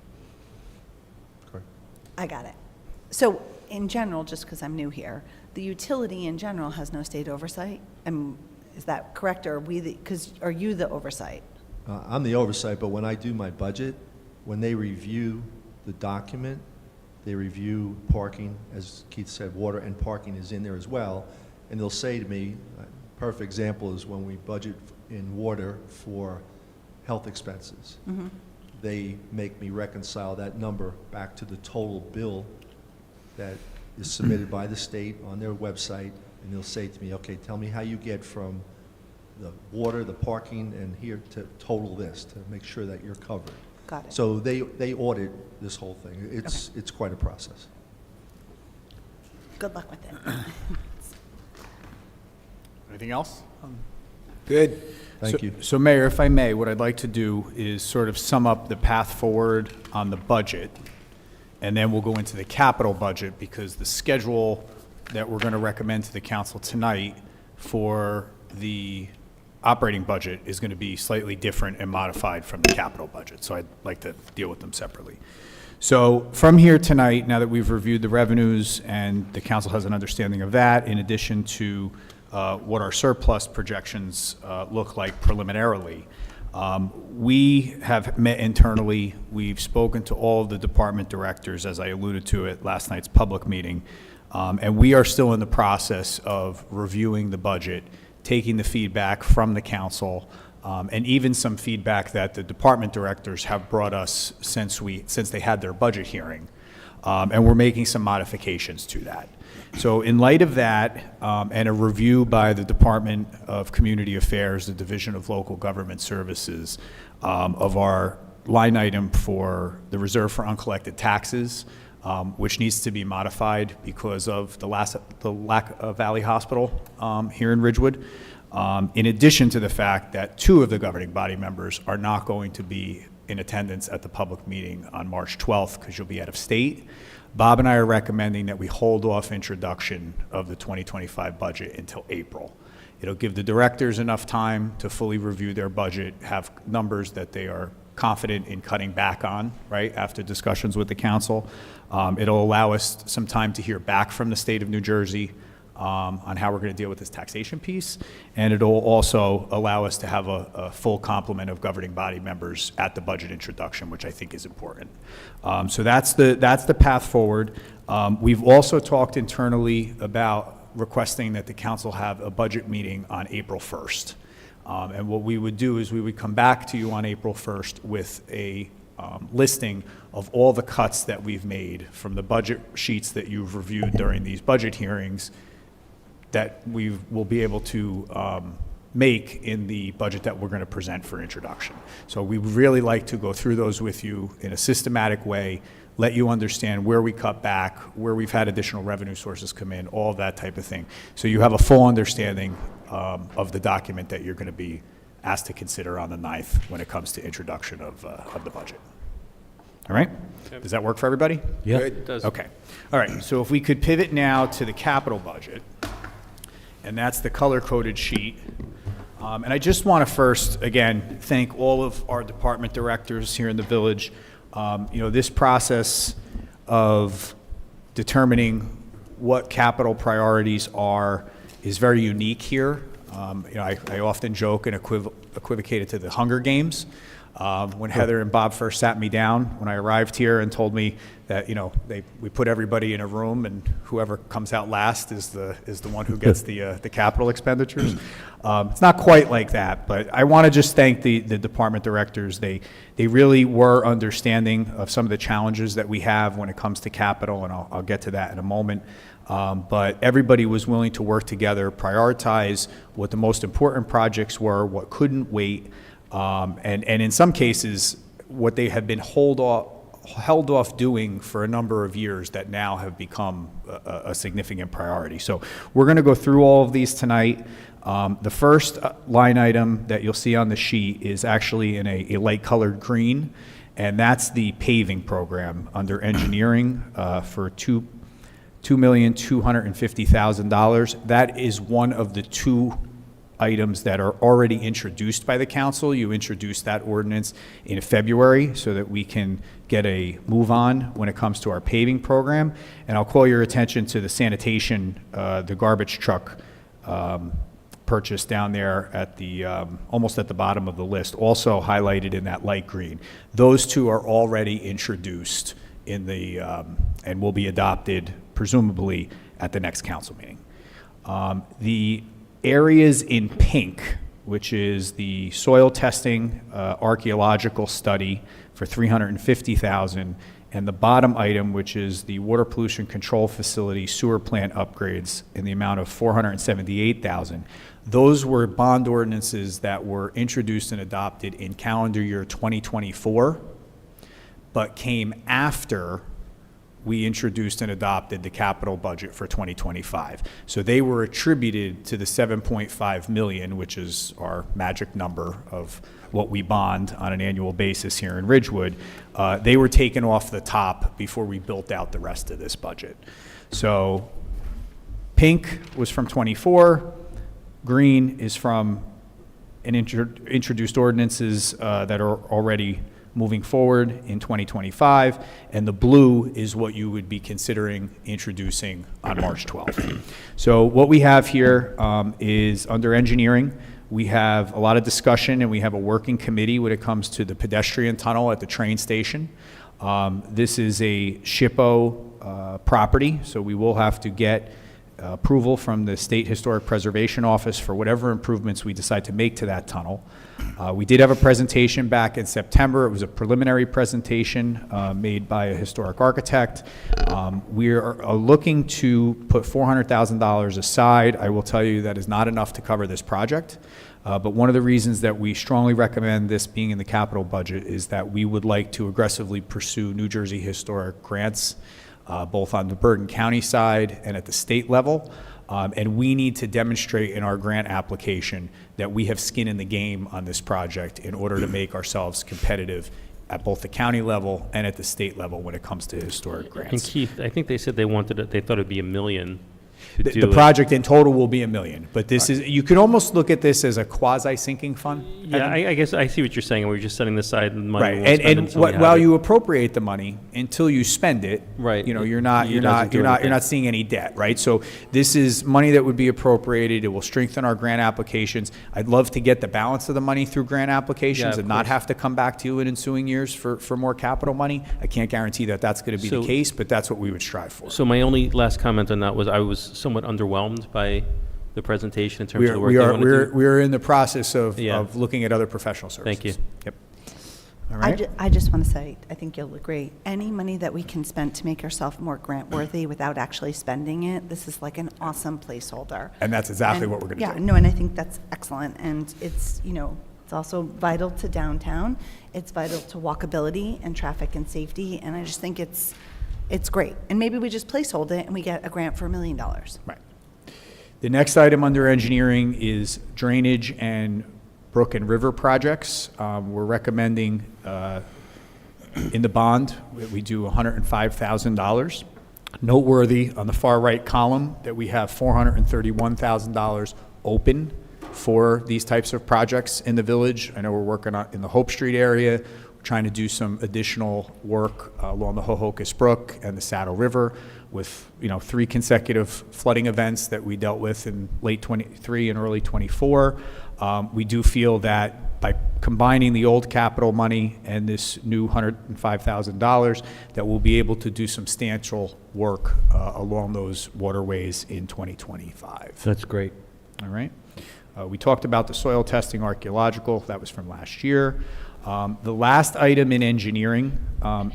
[SPEAKER 5] Correct.
[SPEAKER 7] I got it. So in general, just because I'm new here, the utility in general has no state oversight? Is that correct, or are you the oversight?
[SPEAKER 5] I'm the oversight, but when I do my budget, when they review the document, they review parking, as Keith said, water and parking is in there as well, and they'll say to me, perfect example is when we budget in water for health expenses. They make me reconcile that number back to the total bill that is submitted by the state on their website, and they'll say to me, okay, tell me how you get from the water, the parking, and here to total this, to make sure that you're covered.
[SPEAKER 7] Got it.
[SPEAKER 5] So they audit this whole thing. It's quite a process.
[SPEAKER 7] Good luck with it.
[SPEAKER 3] Anything else?
[SPEAKER 1] Good.
[SPEAKER 5] Thank you.
[SPEAKER 3] So Mayor, if I may, what I'd like to do is sort of sum up the path forward on the budget, and then we'll go into the capital budget, because the schedule that we're going to recommend to the council tonight for the operating budget is going to be slightly different and modified from the capital budget. So I'd like to deal with them separately. So from here tonight, now that we've reviewed the revenues and the council has an understanding of that, in addition to what our surplus projections look like preliminarily, we have met internally. We've spoken to all of the department directors, as I alluded to at last night's public meeting, and we are still in the process of reviewing the budget, taking the feedback from the council, and even some feedback that the department directors have brought us since they had their budget hearing, and we're making some modifications to that. So in light of that, and a review by the Department of Community Affairs, the Division of Local Government Services, of our line item for the reserve for uncollected taxes, which needs to be modified because of the lack of Valley Hospital here in Ridgewood, in addition to the fact that 2 of the governing body members are not going to be in attendance at the public meeting on March 12th because you'll be out of state. Bob and I are recommending that we hold off introduction of the 2025 budget until April. It'll give the directors enough time to fully review their budget, have numbers that they are confident in cutting back on, right, after discussions with the council. It'll allow us some time to hear back from the state of New Jersey on how we're going to deal with this taxation piece, and it'll also allow us to have a full complement of governing body members at the budget introduction, which I think is important. So that's the path forward. We've also talked internally about requesting that the council have a budget meeting on April 1st. And what we would do is we would come back to you on April 1st with a listing of all the cuts that we've made from the budget sheets that you've reviewed during these budget hearings that we will be able to make in the budget that we're going to present for introduction. So we would really like to go through those with you in a systematic way, let you understand where we cut back, where we've had additional revenue sources come in, all of that type of thing. So you have a full understanding of the document that you're going to be asked to consider on the 9th when it comes to introduction of the budget. All right? Yep. Does that work for everybody?
[SPEAKER 6] Yeah, it does.
[SPEAKER 3] Okay. All right. So if we could pivot now to the capital budget, and that's the color-coded sheet. And I just want to first, again, thank all of our department directors here in the village. This process of determining what capital priorities are is very unique here. I often joke and equivocate it to the Hunger Games. When Heather and Bob first sat me down when I arrived here and told me that we put everybody in a room and whoever comes out last is the one who gets the capital expenditures. It's not quite like that, but I want to just thank the department directors. They really were understanding of some of the challenges that we have when it comes to capital, and I'll get to that in a moment. But everybody was willing to work together, prioritize what the most important projects were, what couldn't wait. And in some cases, what they had been held off doing for a number of years that now have become a significant priority. So we're going to go through all of these tonight. The first line item that you'll see on the sheet is actually in a light colored green, and that's the paving program under engineering for $2,250,000. That is one of the two items that are already introduced by the council. You introduced that ordinance in February so that we can get a move on when it comes to our paving program. And I'll call your attention to the sanitation, the garbage truck purchase down there at the, almost at the bottom of the list, also highlighted in that light green. Those two are already introduced in the, and will be adopted presumably at the next council meeting. The areas in pink, which is the soil testing archaeological study for $350,000, and the bottom item, which is the water pollution control facility sewer plant upgrades in the amount of $478,000. Those were bond ordinances that were introduced and adopted in calendar year 2024, but came after we introduced and adopted the capital budget for 2025. So they were attributed to the 7.5 million, which is our magic number of what we bond on an annual basis here in Ridgewood. They were taken off the top before we built out the rest of this budget. So pink was from 24, green is from an introduced ordinances that are already moving forward in 2025, and the blue is what you would be considering introducing on March 12th. So what we have here is under engineering, we have a lot of discussion and we have a working committee when it comes to the pedestrian tunnel at the train station. This is a SHPO property, so we will have to get approval from the State Historic Preservation Office for whatever improvements we decide to make to that tunnel. We did have a presentation back in September. It was a preliminary presentation made by a historic architect. We are looking to put $400,000 aside. I will tell you that is not enough to cover this project. But one of the reasons that we strongly recommend this being in the capital budget is that we would like to aggressively pursue New Jersey historic grants, both on the Bergen County side and at the state level. And we need to demonstrate in our grant application that we have skin in the game on this project in order to make ourselves competitive at both the county level and at the state level when it comes to historic
[SPEAKER 6] And
[SPEAKER 3] grants.
[SPEAKER 6] Keith, I think they said they wanted it, they thought it'd be $1 million to do
[SPEAKER 3] The
[SPEAKER 6] it.
[SPEAKER 3] project in total will be $1 million, but this is, you can almost look at this as a quasi-sinking fund.
[SPEAKER 6] Yeah, I guess I see what you're saying. We're just setting aside the money.
[SPEAKER 3] Right,
[SPEAKER 6] we won't spend
[SPEAKER 3] and
[SPEAKER 6] until we have
[SPEAKER 3] while
[SPEAKER 6] it.
[SPEAKER 3] you appropriate the money, until you spend it,
[SPEAKER 6] Right.
[SPEAKER 3] you know, you're
[SPEAKER 6] It
[SPEAKER 3] not
[SPEAKER 6] doesn't do anything.
[SPEAKER 3] seeing any debt, right? So this is money that would be appropriated. It will strengthen our grant applications. I'd love to get the balance of the money through grant applications
[SPEAKER 6] of
[SPEAKER 3] and not
[SPEAKER 6] course.
[SPEAKER 3] have to come back to you in ensuing years for more capital money. I can't guarantee that that's going to be the
[SPEAKER 6] So-
[SPEAKER 3] case, but that's what we would strive for.
[SPEAKER 6] So my only last comment on that was I was somewhat underwhelmed by the presentation in terms
[SPEAKER 3] We
[SPEAKER 6] of
[SPEAKER 3] are,
[SPEAKER 6] the work
[SPEAKER 3] we
[SPEAKER 6] they
[SPEAKER 3] are,
[SPEAKER 6] want to
[SPEAKER 3] we're,
[SPEAKER 6] do.
[SPEAKER 3] we're in the process of
[SPEAKER 6] Yeah.
[SPEAKER 3] looking at other professional services.
[SPEAKER 6] Thank you.
[SPEAKER 3] Yep. All right.
[SPEAKER 7] I just want to say, I think you'll agree, any money that we can spend to make ourselves more grant-worthy without actually spending it, this is like an awesome placeholder.
[SPEAKER 3] And that's exactly
[SPEAKER 7] And-
[SPEAKER 3] what we're going to do.
[SPEAKER 7] Yeah, no, and I think that's excellent, and it's, you know, it's also vital to downtown, it's vital to walkability and traffic and safety, and I just think it's great. And maybe we just placehold it and we get a grant for $1 million.
[SPEAKER 3] Right. The next item under engineering is drainage and brook and river projects. We're recommending in the bond, we do $105,000. Noteworthy on the far right column that we have $431,000 open for these types of projects in the village. I know we're working on in the Hope Street area. We're trying to do some additional work along the Hohokus Brook and the Saddle River with, 3 consecutive flooding events that we dealt with in late 23 and early 24. We do feel that by combining the old capital money and this new $105,000, that we'll be able to do substantial work along those waterways in 2025.
[SPEAKER 6] That's great.
[SPEAKER 3] All right. We talked about the soil testing archaeological. That was from last year. The last item in engineering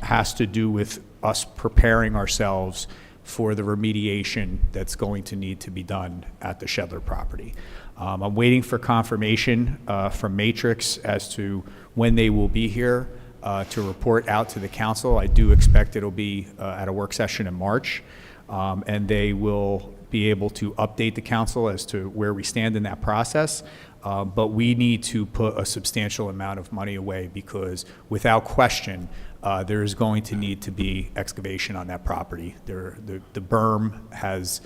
[SPEAKER 3] has to do with us preparing ourselves for the remediation that's going to need to be done at the Shedler property. I'm waiting for confirmation from Matrix as to when they will be here to report out to the council. I do expect it'll be at a work session in March, and they will be able to update the council as to where we stand in that process. But we need to put a substantial amount of money away because without question, there is going to need to be excavation on that property. The berm has,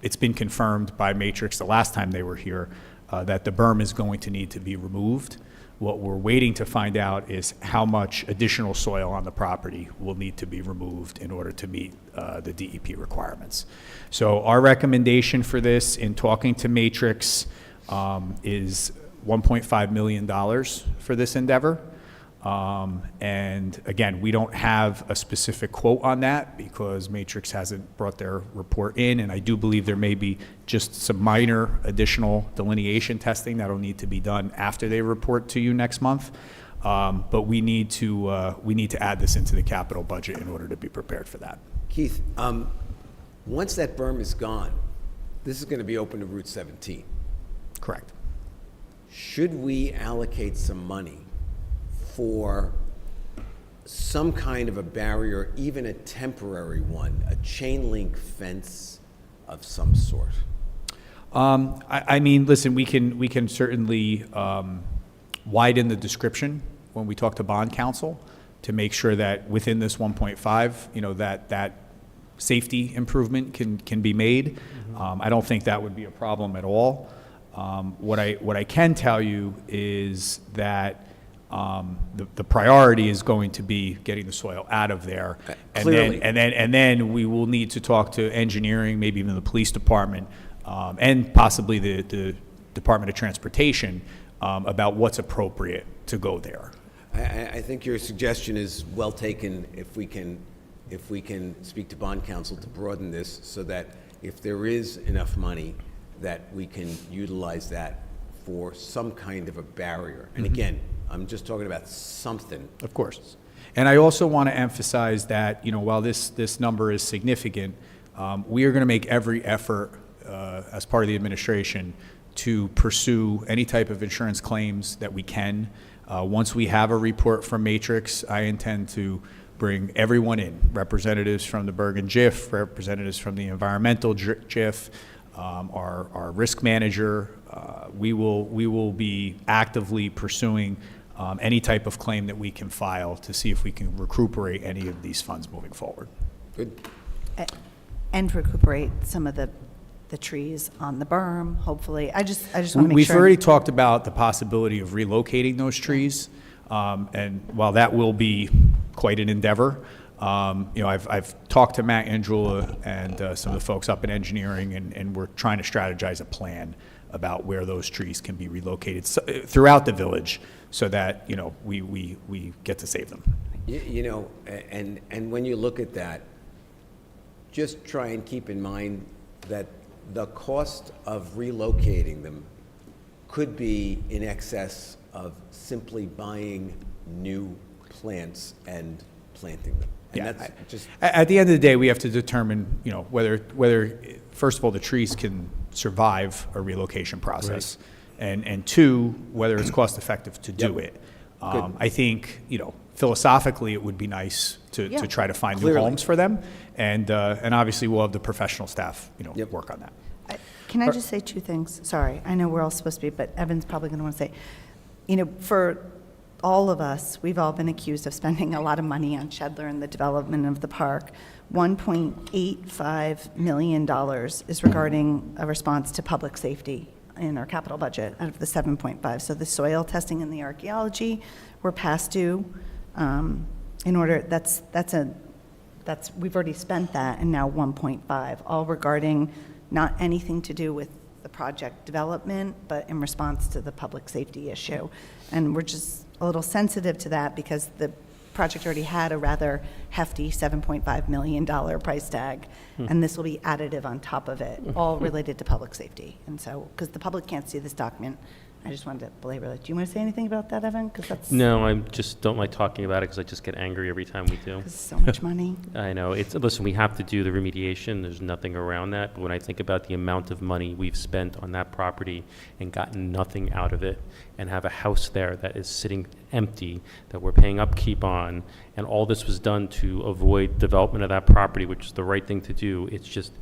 [SPEAKER 3] it's been confirmed by Matrix the last time they were here, that the berm is going to need to be removed. What we're waiting to find out is how much additional soil on the property will need to be removed in order to meet the DEP requirements. So our recommendation for this in talking to Matrix is $1.5 million for this endeavor. And again, we don't have a specific quote on that because Matrix hasn't brought their report in, and I do believe there may be just some minor additional delineation testing that'll need to be done after they report to you next month. But we need to add this into the capital budget in order to be prepared for that.
[SPEAKER 1] Keith, once that berm is gone, this is going to be open to Route 17.
[SPEAKER 3] Correct.
[SPEAKER 1] Should we allocate some money for some kind of a barrier, even a temporary one, a chain link fence of some sort?
[SPEAKER 3] I mean, listen, we can certainly widen the description when we talk to bond counsel to make sure that within this 1.5, you know, that safety improvement can be made. I don't think that would be a problem at all. What I can tell you is that the priority is going to be getting the soil out of there,
[SPEAKER 1] Clearly.
[SPEAKER 3] and then we will need to talk to engineering, maybe even the police department, and possibly the Department of Transportation about what's appropriate to go there.
[SPEAKER 1] I think your suggestion is well taken. If we can speak to bond counsel to broaden this so that if there is enough money, that we can utilize that for some kind of a barrier. And again, I'm just talking about something.
[SPEAKER 3] Of course. And I also want to emphasize that, you know, while this number is significant, we are going to make every effort as part of the administration to pursue any type of insurance claims that we can. Once we have a report from Matrix, I intend to bring everyone in, representatives from the Bergen JIF, representatives from the environmental JIF, our risk manager. We will be actively pursuing any type of claim that we can file to see if we can recuperate any of these funds moving forward.
[SPEAKER 1] Good.
[SPEAKER 7] And recuperate some of the trees on the berm, hopefully. I just want to make
[SPEAKER 3] We've
[SPEAKER 7] sure.
[SPEAKER 3] already talked about the possibility of relocating those trees, and while that will be quite an endeavor, you know, I've talked to Matt Andrula and some of the folks up in engineering, and we're trying to strategize a plan about where those trees can be relocated throughout the village so that, you know, we get to save them.
[SPEAKER 1] You know, and when you look at that, just try and keep in mind that the cost of relocating them could be in excess of simply buying new plants and planting them. And
[SPEAKER 3] Yeah,
[SPEAKER 1] that's just,
[SPEAKER 3] At the end of the day, we have to determine, you know, whether first of all, the trees can survive a relocation process, and two, whether it's cost effective to do it. I think, you know, philosophically, it would be nice to try to find new
[SPEAKER 1] Clearly.
[SPEAKER 3] homes for them, and obviously we'll have the professional staff, you know,
[SPEAKER 1] Yep.
[SPEAKER 3] work on that.
[SPEAKER 7] Can I just say two things? Sorry, I know we're all supposed to be, but Evan's probably going to want to say, you know, for all of us, we've all been accused of spending a lot of money on Shedler and the development of the park. $1.85 million is regarding a response to public safety in our capital budget out of the 7.5. So the soil testing and the archaeology, we're past due. In order, we've already spent that, and now 1.5, all regarding not anything to do with the project development, but in response to the public safety issue. And we're just a little sensitive to that because the project already had a rather hefty $7.5 million price tag, and this will be additive on top of it, all related to public safety. And so, because the public can't see this document, I just wanted to belabor that. Do you want to say anything about that, Evan? Because that's
[SPEAKER 6] No, I just don't like talking about it because I just get angry every time we do.
[SPEAKER 7] it's so much money.
[SPEAKER 6] I know. Listen, we have to do the remediation. There's nothing around that. But when I think about the amount of money we've spent on that property and gotten nothing out of it, and have a house there that is sitting empty, that we're paying upkeep on, and all this was done to avoid development of that property, which is the right thing to do, it's just,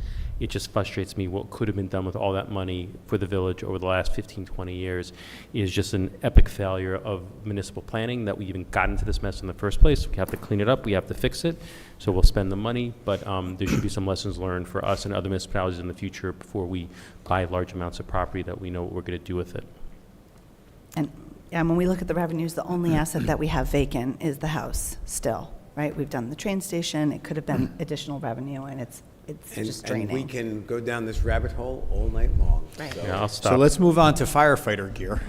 [SPEAKER 6] It just frustrates me what could have been done with all that money for the village over the last 15, 20 years is just an epic failure of municipal planning that we even got into this mess in the first place. We have to clean it up, we have to fix it, so we'll spend the money, but there should be some lessons learned for us and other municipalities in the future before we buy large amounts of property that we know what we're going to do with it.
[SPEAKER 7] And when we look at the revenues, the only asset that we have vacant is the house still, right? We've done the train station, it could have been additional revenue, and it's just
[SPEAKER 1] And we
[SPEAKER 7] draining.
[SPEAKER 1] can go down this rabbit hole all night long.
[SPEAKER 7] Right.
[SPEAKER 1] So-
[SPEAKER 6] Yeah, I'll
[SPEAKER 3] So
[SPEAKER 6] stop.
[SPEAKER 3] let's move on to firefighter gear.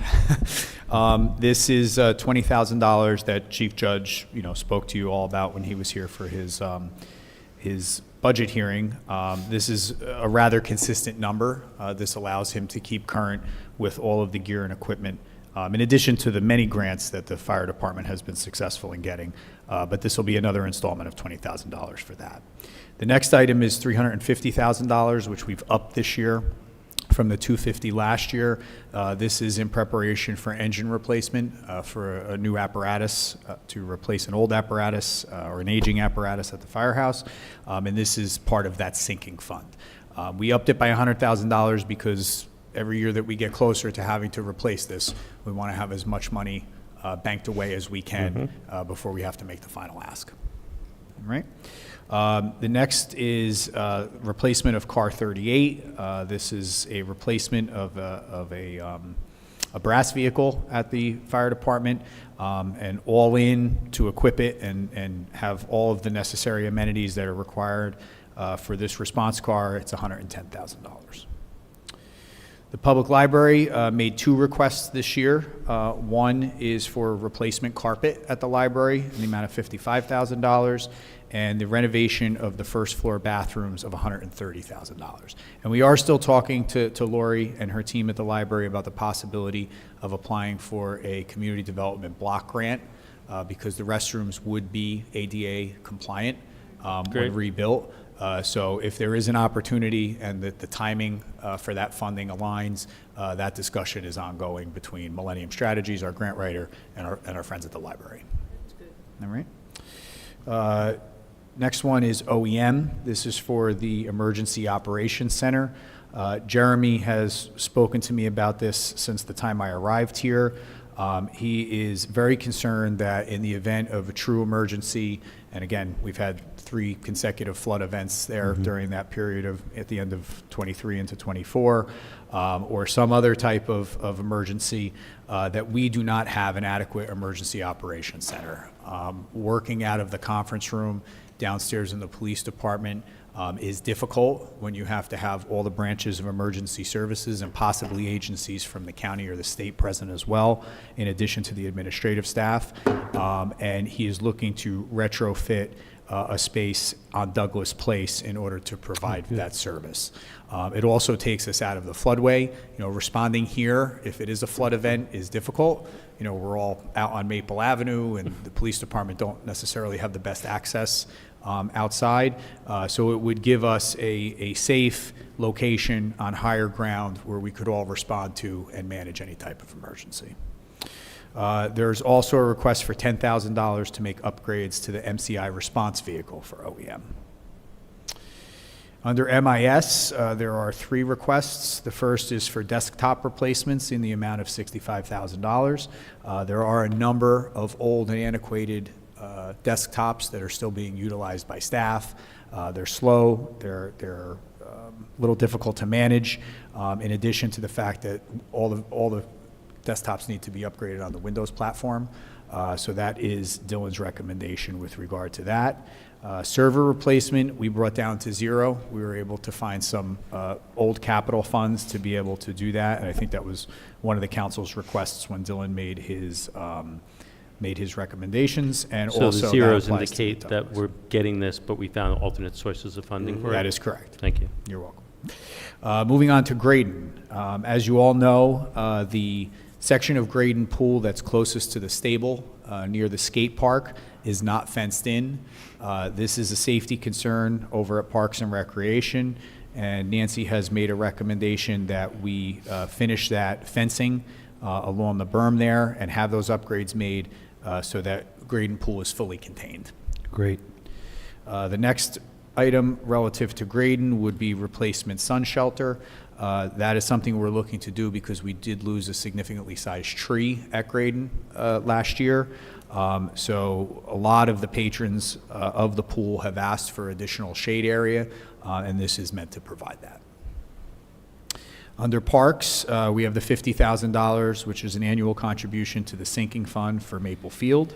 [SPEAKER 3] This is $20,000 that Chief Judge, spoke to you all about when he was here for his budget hearing. This is a rather consistent number. This allows him to keep current with all of the gear and equipment, in addition to the many grants that the fire department has been successful in getting. But this will be another installment of $20,000 for that. The next item is $350,000, which we've upped this year from the $250,000 last year. This is in preparation for engine replacement for a new apparatus to replace an old apparatus or an aging apparatus at the firehouse. And this is part of that sinking fund. We upped it by $100,000 because every year that we get closer to having to replace this, we want to have as much money banked away as we can before we have to make the final ask. All right. The next is replacement of car 38. This is a replacement of a brass vehicle at the fire department, and all in to equip it and have all of the necessary amenities that are required for this response car. It's $110,000. The public library made 2 requests this year. One is for replacement carpet at the library in the amount of $55,000, and the renovation of the first floor bathrooms of $130,000. And we are still talking to Lori and her team at the library about the possibility of applying for a community development block grant because the restrooms would be ADA compliant
[SPEAKER 6] Great.
[SPEAKER 3] when rebuilt. So if there is an opportunity and that the timing for that funding aligns, that discussion is ongoing between Millennium Strategies, our grant writer, and our friends at the library. That's good. All right. Next one is OEM. This is for the Emergency Operations Center. Jeremy has spoken to me about this since the time I arrived here. He is very concerned that in the event of a true emergency, and again, we've had 3 consecutive flood events there during that period at the end of 23 into 24, or some other type of emergency, that we do not have an adequate emergency operations center. Working out of the conference room downstairs in the police department is difficult when you have to have all the branches of emergency services and possibly agencies from the county or the state present as well, in addition to the administrative staff. And he is looking to retrofit a space on Douglas Place in order to provide that service. It also takes us out of the floodway. Responding here, if it is a flood event, is difficult. We're all out on Maple Avenue, and the police department don't necessarily have the best access outside. So it would give us a safe location on higher ground where we could all respond to and manage any type of emergency. There's also a request for $10,000 to make upgrades to the MCI response vehicle for OEM. Under MIS, there are 3 requests. The first is for desktop replacements in the amount of $65,000. There are a number of old and antiquated desktops that are still being utilized by staff. They're slow, they're a little difficult to manage, in addition to the fact that all the desktops need to be upgraded on the Windows platform. So that is Dylan's recommendation with regard to that. Server replacement, we brought down to 0. We were able to find some old capital funds to be able to do that, and I think that was one of the council's requests when Dylan made his recommendations, and
[SPEAKER 6] So
[SPEAKER 3] also
[SPEAKER 6] the
[SPEAKER 3] that
[SPEAKER 6] zeros
[SPEAKER 3] applies to
[SPEAKER 6] indicate that
[SPEAKER 3] Douglas.
[SPEAKER 6] we're getting this, but we found alternate sources of funding for it?
[SPEAKER 3] That is correct.
[SPEAKER 6] Thank you.
[SPEAKER 3] You're welcome. Moving on to Graydon. As you all know, the section of Graydon Pool that's closest to the stable near the skate park is not fenced in. This is a safety concern over at Parks and Recreation, and Nancy has made a recommendation that we finish that fencing along the berm there and have those upgrades made so that Graydon Pool is fully contained.
[SPEAKER 6] Great.
[SPEAKER 3] The next item relative to Graydon would be replacement sun shelter. That is something we're looking to do because we did lose a significantly sized tree at Graydon last year. So a lot of the patrons of the pool have asked for additional shade area, and this is meant to provide that. Under parks, we have the $50,000, which is an annual contribution to the sinking fund for Maple Field.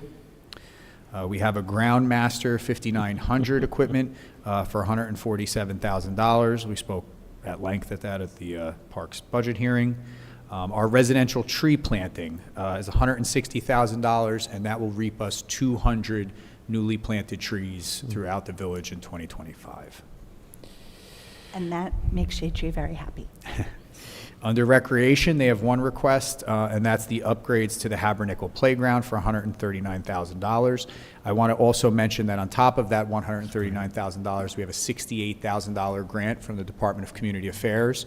[SPEAKER 3] We have a Groundmaster 5900 equipment for $147,000. We spoke at length at that at the Parks budget hearing. Our residential tree planting is $160,000, and that will reap us 200 newly planted trees throughout the village in 2025.
[SPEAKER 7] And that makes Shade Tree very happy.
[SPEAKER 3] Under recreation, they have one request, and that's the upgrades to the Habernickel Playground for $139,000. I want to also mention that on top of that $139,000, we have a $68,000 grant from the Department of Community Affairs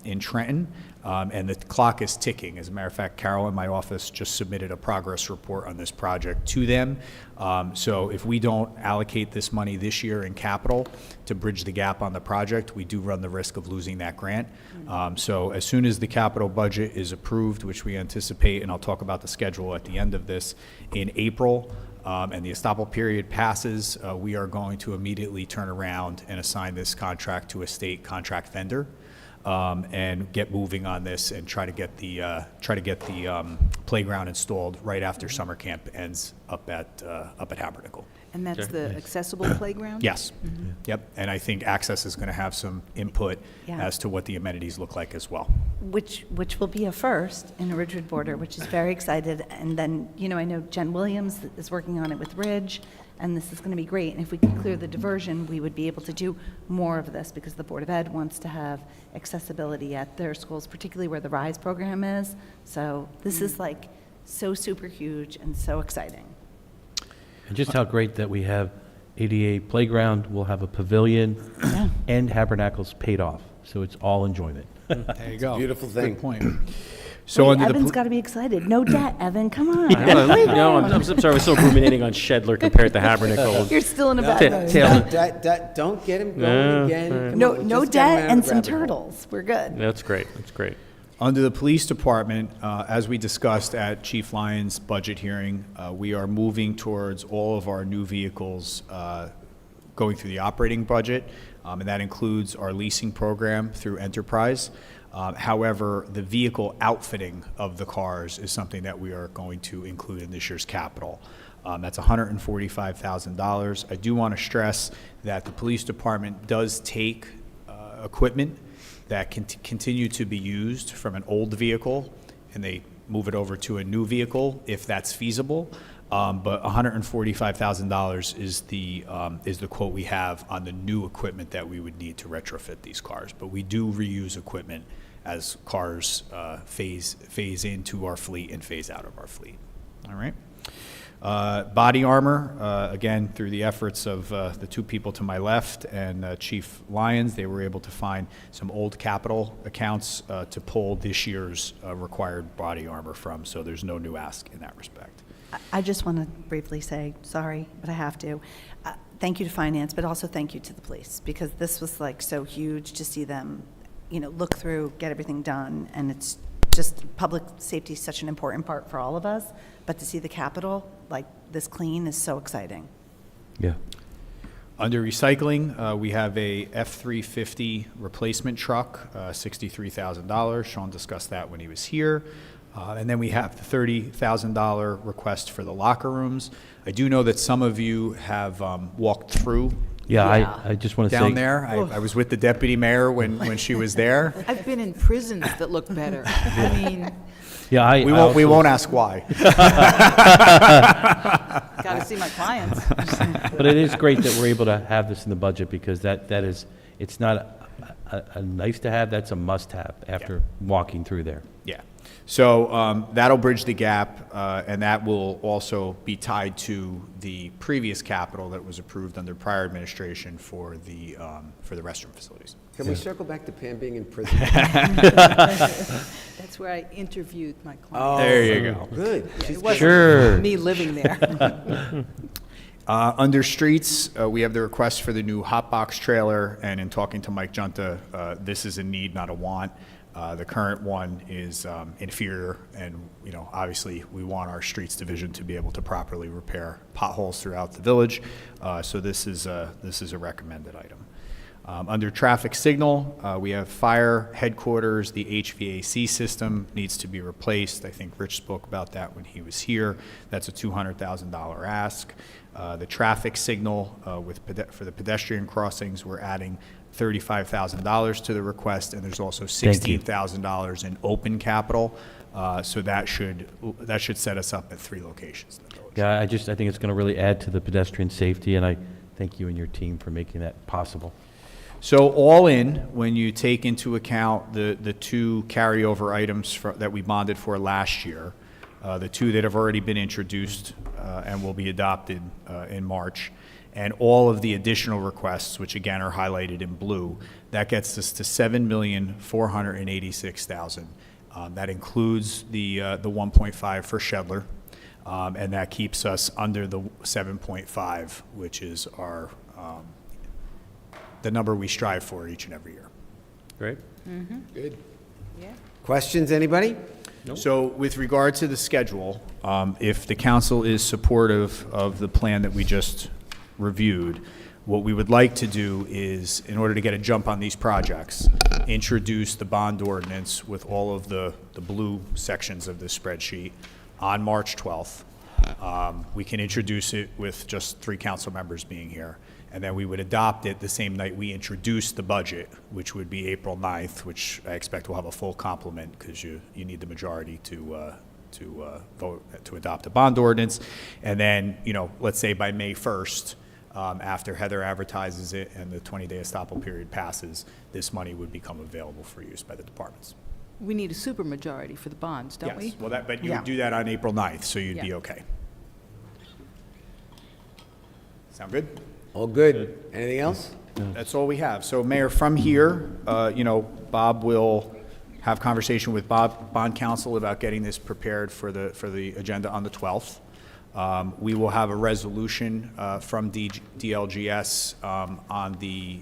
[SPEAKER 3] in Trenton, and the clock is ticking. As a matter of fact, Carol in my office just submitted a progress report on this project to them. So if we don't allocate this money this year in capital to bridge the gap on the project, we do run the risk of losing that grant. So as soon as the capital budget is approved, which we anticipate, and I'll talk about the schedule at the end of this, in April, and the estoppel period passes, we are going to immediately turn around and assign this contract to a state contract vendor. And get moving on this and try to get the playground installed right after summer camp ends up at Habernickel.
[SPEAKER 4] And that's the accessible playground?
[SPEAKER 3] Yes. Yep. And I think Access is going to have some input
[SPEAKER 7] Yeah.
[SPEAKER 3] as to what the amenities look like as well.
[SPEAKER 7] Which will be a first in a Ridgewood border, which is very excited. And then, I know Jen Williams is working on it with Ridge, and this is going to be great. And if we can clear the diversion, we would be able to do more of this because the Board of Ed wants to have accessibility at their schools, particularly where the RISE program is. So this is like so super huge and so exciting.
[SPEAKER 8] And just how great that we have ADA playground, we'll have a pavilion, and Habernacles paid off. So it's all enjoyment.
[SPEAKER 3] There you go.
[SPEAKER 1] Beautiful thing.
[SPEAKER 3] Good point. So
[SPEAKER 7] Wait,
[SPEAKER 3] under the
[SPEAKER 7] Evan's got to be excited. No debt, Evan, come on.
[SPEAKER 6] No, I'm sorry, I was so ruminating on Shedler compared to Habernickel.
[SPEAKER 7] You're still in a bad mood.
[SPEAKER 1] Don't get him going again. Come
[SPEAKER 7] No,
[SPEAKER 1] on,
[SPEAKER 7] no
[SPEAKER 1] just get him
[SPEAKER 7] debt
[SPEAKER 1] out
[SPEAKER 7] and
[SPEAKER 1] of the
[SPEAKER 7] some
[SPEAKER 1] rabbit hole.
[SPEAKER 7] turtles. We're good.
[SPEAKER 6] That's great, that's great.
[SPEAKER 3] Under the police department, as we discussed at Chief Lyons' budget hearing, we are moving towards all of our new vehicles going through the operating budget, and that includes our leasing program through Enterprise. However, the vehicle outfitting of the cars is something that we are going to include in this year's capital. That's $145,000. I do want to stress that the police department does take equipment that can continue to be used from an old vehicle, and they move it over to a new vehicle if that's feasible. But $145,000 is the quote we have on the new equipment that we would need to retrofit these cars. But we do reuse equipment as cars phase into our fleet and phase out of our fleet. All right. Body armor, again, through the efforts of the two people to my left and Chief Lyons, they were able to find some old capital accounts to pull this year's required body armor from, so there's no new ask in that respect.
[SPEAKER 7] I just want to briefly say, sorry, but I have to. Thank you to Finance, but also thank you to the police, because this was like so huge to see them, look through, get everything done, and it's just public safety is such an important part for all of us, but to see the Capitol like this clean is so exciting.
[SPEAKER 8] Yeah.
[SPEAKER 3] Under recycling, we have a F-350 replacement truck, $63,000. Sean discussed that when he was here. And then we have the $30,000 request for the locker rooms. I do know that some of you have walked through
[SPEAKER 8] Yeah, I just want to say.
[SPEAKER 3] down there. I was with the deputy mayor when she was there.
[SPEAKER 4] I've been in prisons that look better. I mean,
[SPEAKER 8] Yeah,
[SPEAKER 3] We won't ask why.
[SPEAKER 4] got to see my clients.
[SPEAKER 8] But it is great that we're able to have this in the budget because that is, it's not a nice to have, that's a must have after walking through there.
[SPEAKER 3] Yeah. So that'll bridge the gap, and that will also be tied to the previous capital that was approved under prior administration for the restroom facilities.
[SPEAKER 1] Can we circle back to Pam being in prison?
[SPEAKER 4] That's where I interviewed my clients.
[SPEAKER 3] There you go.
[SPEAKER 1] Good.
[SPEAKER 4] It wasn't
[SPEAKER 8] Sure.
[SPEAKER 4] me living there.
[SPEAKER 3] Under streets, we have the request for the new hot box trailer, and in talking to Mike Junta, this is a need, not a want. The current one is inferior, and, you know, obviously, we want our streets division to be able to properly repair potholes throughout the village, so this is a recommended item. Under traffic signal, we have fire headquarters, the HVAC system needs to be replaced. I think Rich spoke about that when he was here. That's a $200,000 ask. The traffic signal for the pedestrian crossings, we're adding $35,000 to the request, and there's also
[SPEAKER 8] Thank you.
[SPEAKER 3] $16,000 in open capital. So that should set us up at 3 locations in the village.
[SPEAKER 8] Yeah, I think it's going to really add to the pedestrian safety, and I thank you and your team for making that possible.
[SPEAKER 3] So all in, when you take into account the 2 carryover items that we bonded for last year, the 2 that have already been introduced and will be adopted in March, and all of the additional requests, which again are highlighted in blue, that gets us to $7,486,000. That includes the 1.5 for Shedler, and that keeps us under the 7.5, which is our the number we strive for each and every year.
[SPEAKER 1] Great. Good. Questions, anybody?
[SPEAKER 3] So with regard to the schedule, if the council is supportive of the plan that we just reviewed, what we would like to do is, in order to get a jump on these projects, introduce the bond ordinance with all of the blue sections of this spreadsheet on March 12th. We can introduce it with just 3 council members being here, and then we would adopt it the same night we introduce the budget, which would be April 9th, which I expect will have a full complement because you need the majority to vote to adopt a bond ordinance. And then, you know, let's say by May 1st, after Heather advertises it and the 20-day estoppel period passes, this money would become available for use by the departments.
[SPEAKER 4] We need a supermajority for the bonds, don't we?
[SPEAKER 3] Yes, well, but you
[SPEAKER 7] Yeah.
[SPEAKER 3] would do that on April 9th, so you'd be
[SPEAKER 4] Yeah.
[SPEAKER 3] okay. Sound good?
[SPEAKER 1] All good. Anything else?
[SPEAKER 3] That's all we have. So Mayor, from here, you know, Bob will have conversation with bond counsel about getting this prepared for the agenda on the 12th. We will have a resolution from DLGS on the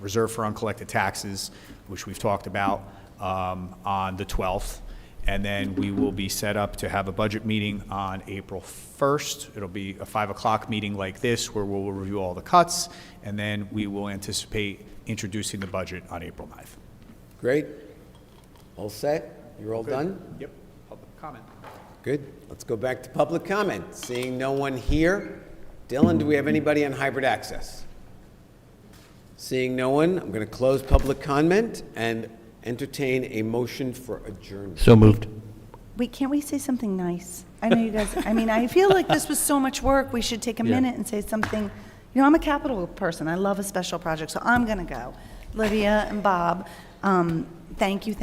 [SPEAKER 3] reserve for uncollected taxes, which we've talked about, on the 12th. And then we will be set up to have a budget meeting on April 1st. It'll be a 5 o'clock meeting like this where we'll review all the cuts, and then we will anticipate introducing the budget on April 9th.
[SPEAKER 1] Great. All set? You're all done?
[SPEAKER 3] Yep. Public comment.
[SPEAKER 1] Good. Let's go back to public comment. Seeing no one here. Dylan, do we have anybody on hybrid access? Seeing no one, I'm going to close public comment and entertain a motion for adjournment.
[SPEAKER 8] So moved.
[SPEAKER 7] Wait, can't we say something nice? I know you guys, I mean, I feel like this was so much work, we should take a minute and say something. You know, I'm a capital person, I love a special project, so I'm gonna go. Lydia and Bob, thank you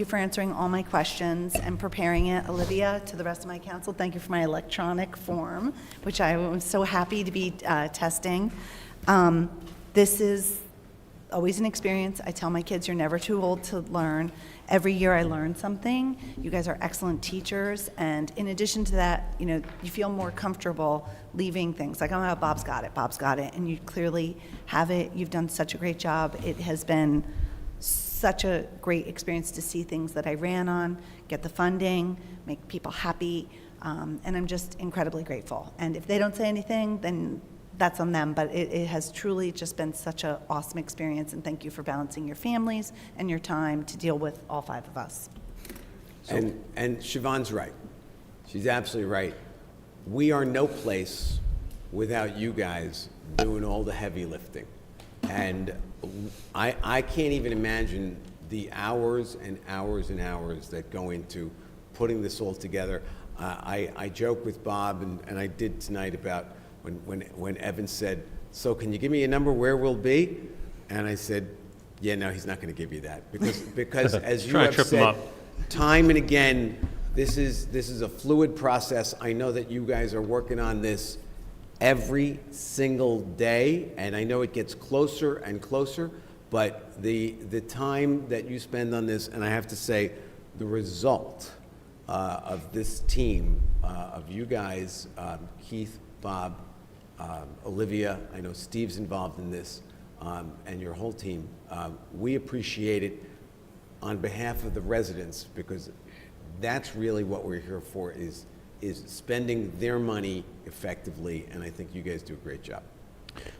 [SPEAKER 7] for answering all my questions and preparing it. Olivia, to the rest of my council, thank you for my electronic form, which I was so happy to be testing. This is always an experience. I tell my kids, you're never too old to learn. Every year I learn something. You guys are excellent teachers, and in addition to that, you know, you feel more comfortable leaving things. Like, oh, Bob's got it, and you clearly have it. You've done such a great job. It has been such a great experience to see things that I ran on, get the funding, make people happy, and I'm just incredibly grateful. And if they don't say anything, then that's on them, but it has truly just been such an awesome experience, and thank you for balancing your families and your time to deal with all 5 of us.
[SPEAKER 1] And Siobhan's right. She's absolutely right. We are no place without you guys doing all the heavy lifting. And I can't even imagine the hours and hours and hours that go into putting this all together. I joke with Bob, and I did tonight about when Evan said, so can you give me a number where we'll be? And I said, yeah, no, he's not going to give you that. Because as you have said, time and again, this is a fluid process. I know that you guys are working on this every single day, and I know it gets closer and closer, but the time that you spend on this, and I have to say, the result of this team, of you guys, Keith, Bob, Olivia, I know Steve's involved in this, and your whole team. We appreciate it on behalf of the residents, because that's really what we're here for, is spending their money effectively, and I think you guys do a great job.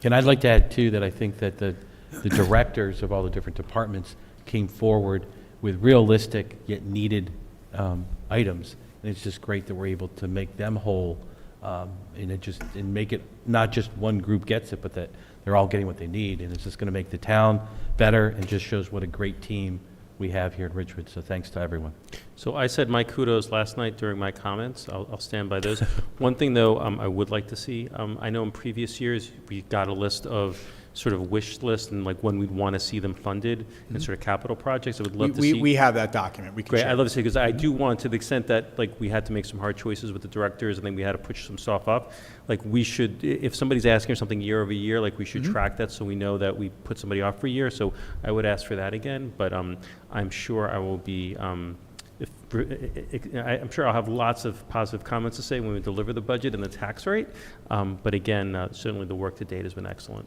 [SPEAKER 8] And I'd like to add, too, that I think that the directors of all the different departments came forward with realistic yet needed items. And it's just great that we're able to make them whole, and make it, not just one group gets it, but that they're all getting what they need. And it's just going to make the town better, and just shows what a great team we have here at Ridgewood. So thanks to everyone.
[SPEAKER 6] So I said my kudos last night during my comments. I'll stand by those. One thing, though, I would like to see, I know in previous years, we got a list of sort of wish list and like when we'd want to see them funded and sort of capital projects. I would love to see.
[SPEAKER 3] We have that document. We can
[SPEAKER 6] Great,
[SPEAKER 3] share.
[SPEAKER 6] I'd love to see, because I do want, to the extent that, like, we had to make some hard choices with the directors, and then we had to push some stuff up, like, we should, if somebody's asking for something year over year, like, we should track that so we know that we put somebody off for a year, so I would ask for that again, but I'm sure I will be, I'm sure I'll have lots of positive comments to say when we deliver the budget and the tax rate, but again, certainly the work to date has been excellent.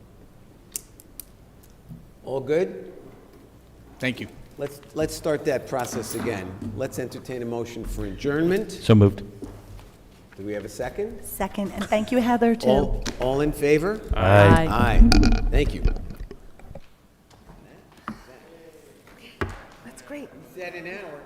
[SPEAKER 1] All good?
[SPEAKER 3] Thank you.
[SPEAKER 1] Let's start that process again. Let's entertain a motion for adjournment.
[SPEAKER 8] So moved.
[SPEAKER 1] Do we have a second?
[SPEAKER 7] Second, and thank you, Heather, too.
[SPEAKER 1] All in favor?
[SPEAKER 8] Aye.
[SPEAKER 1] Aye. Thank you.
[SPEAKER 7] That's great.
[SPEAKER 1] Set an hour.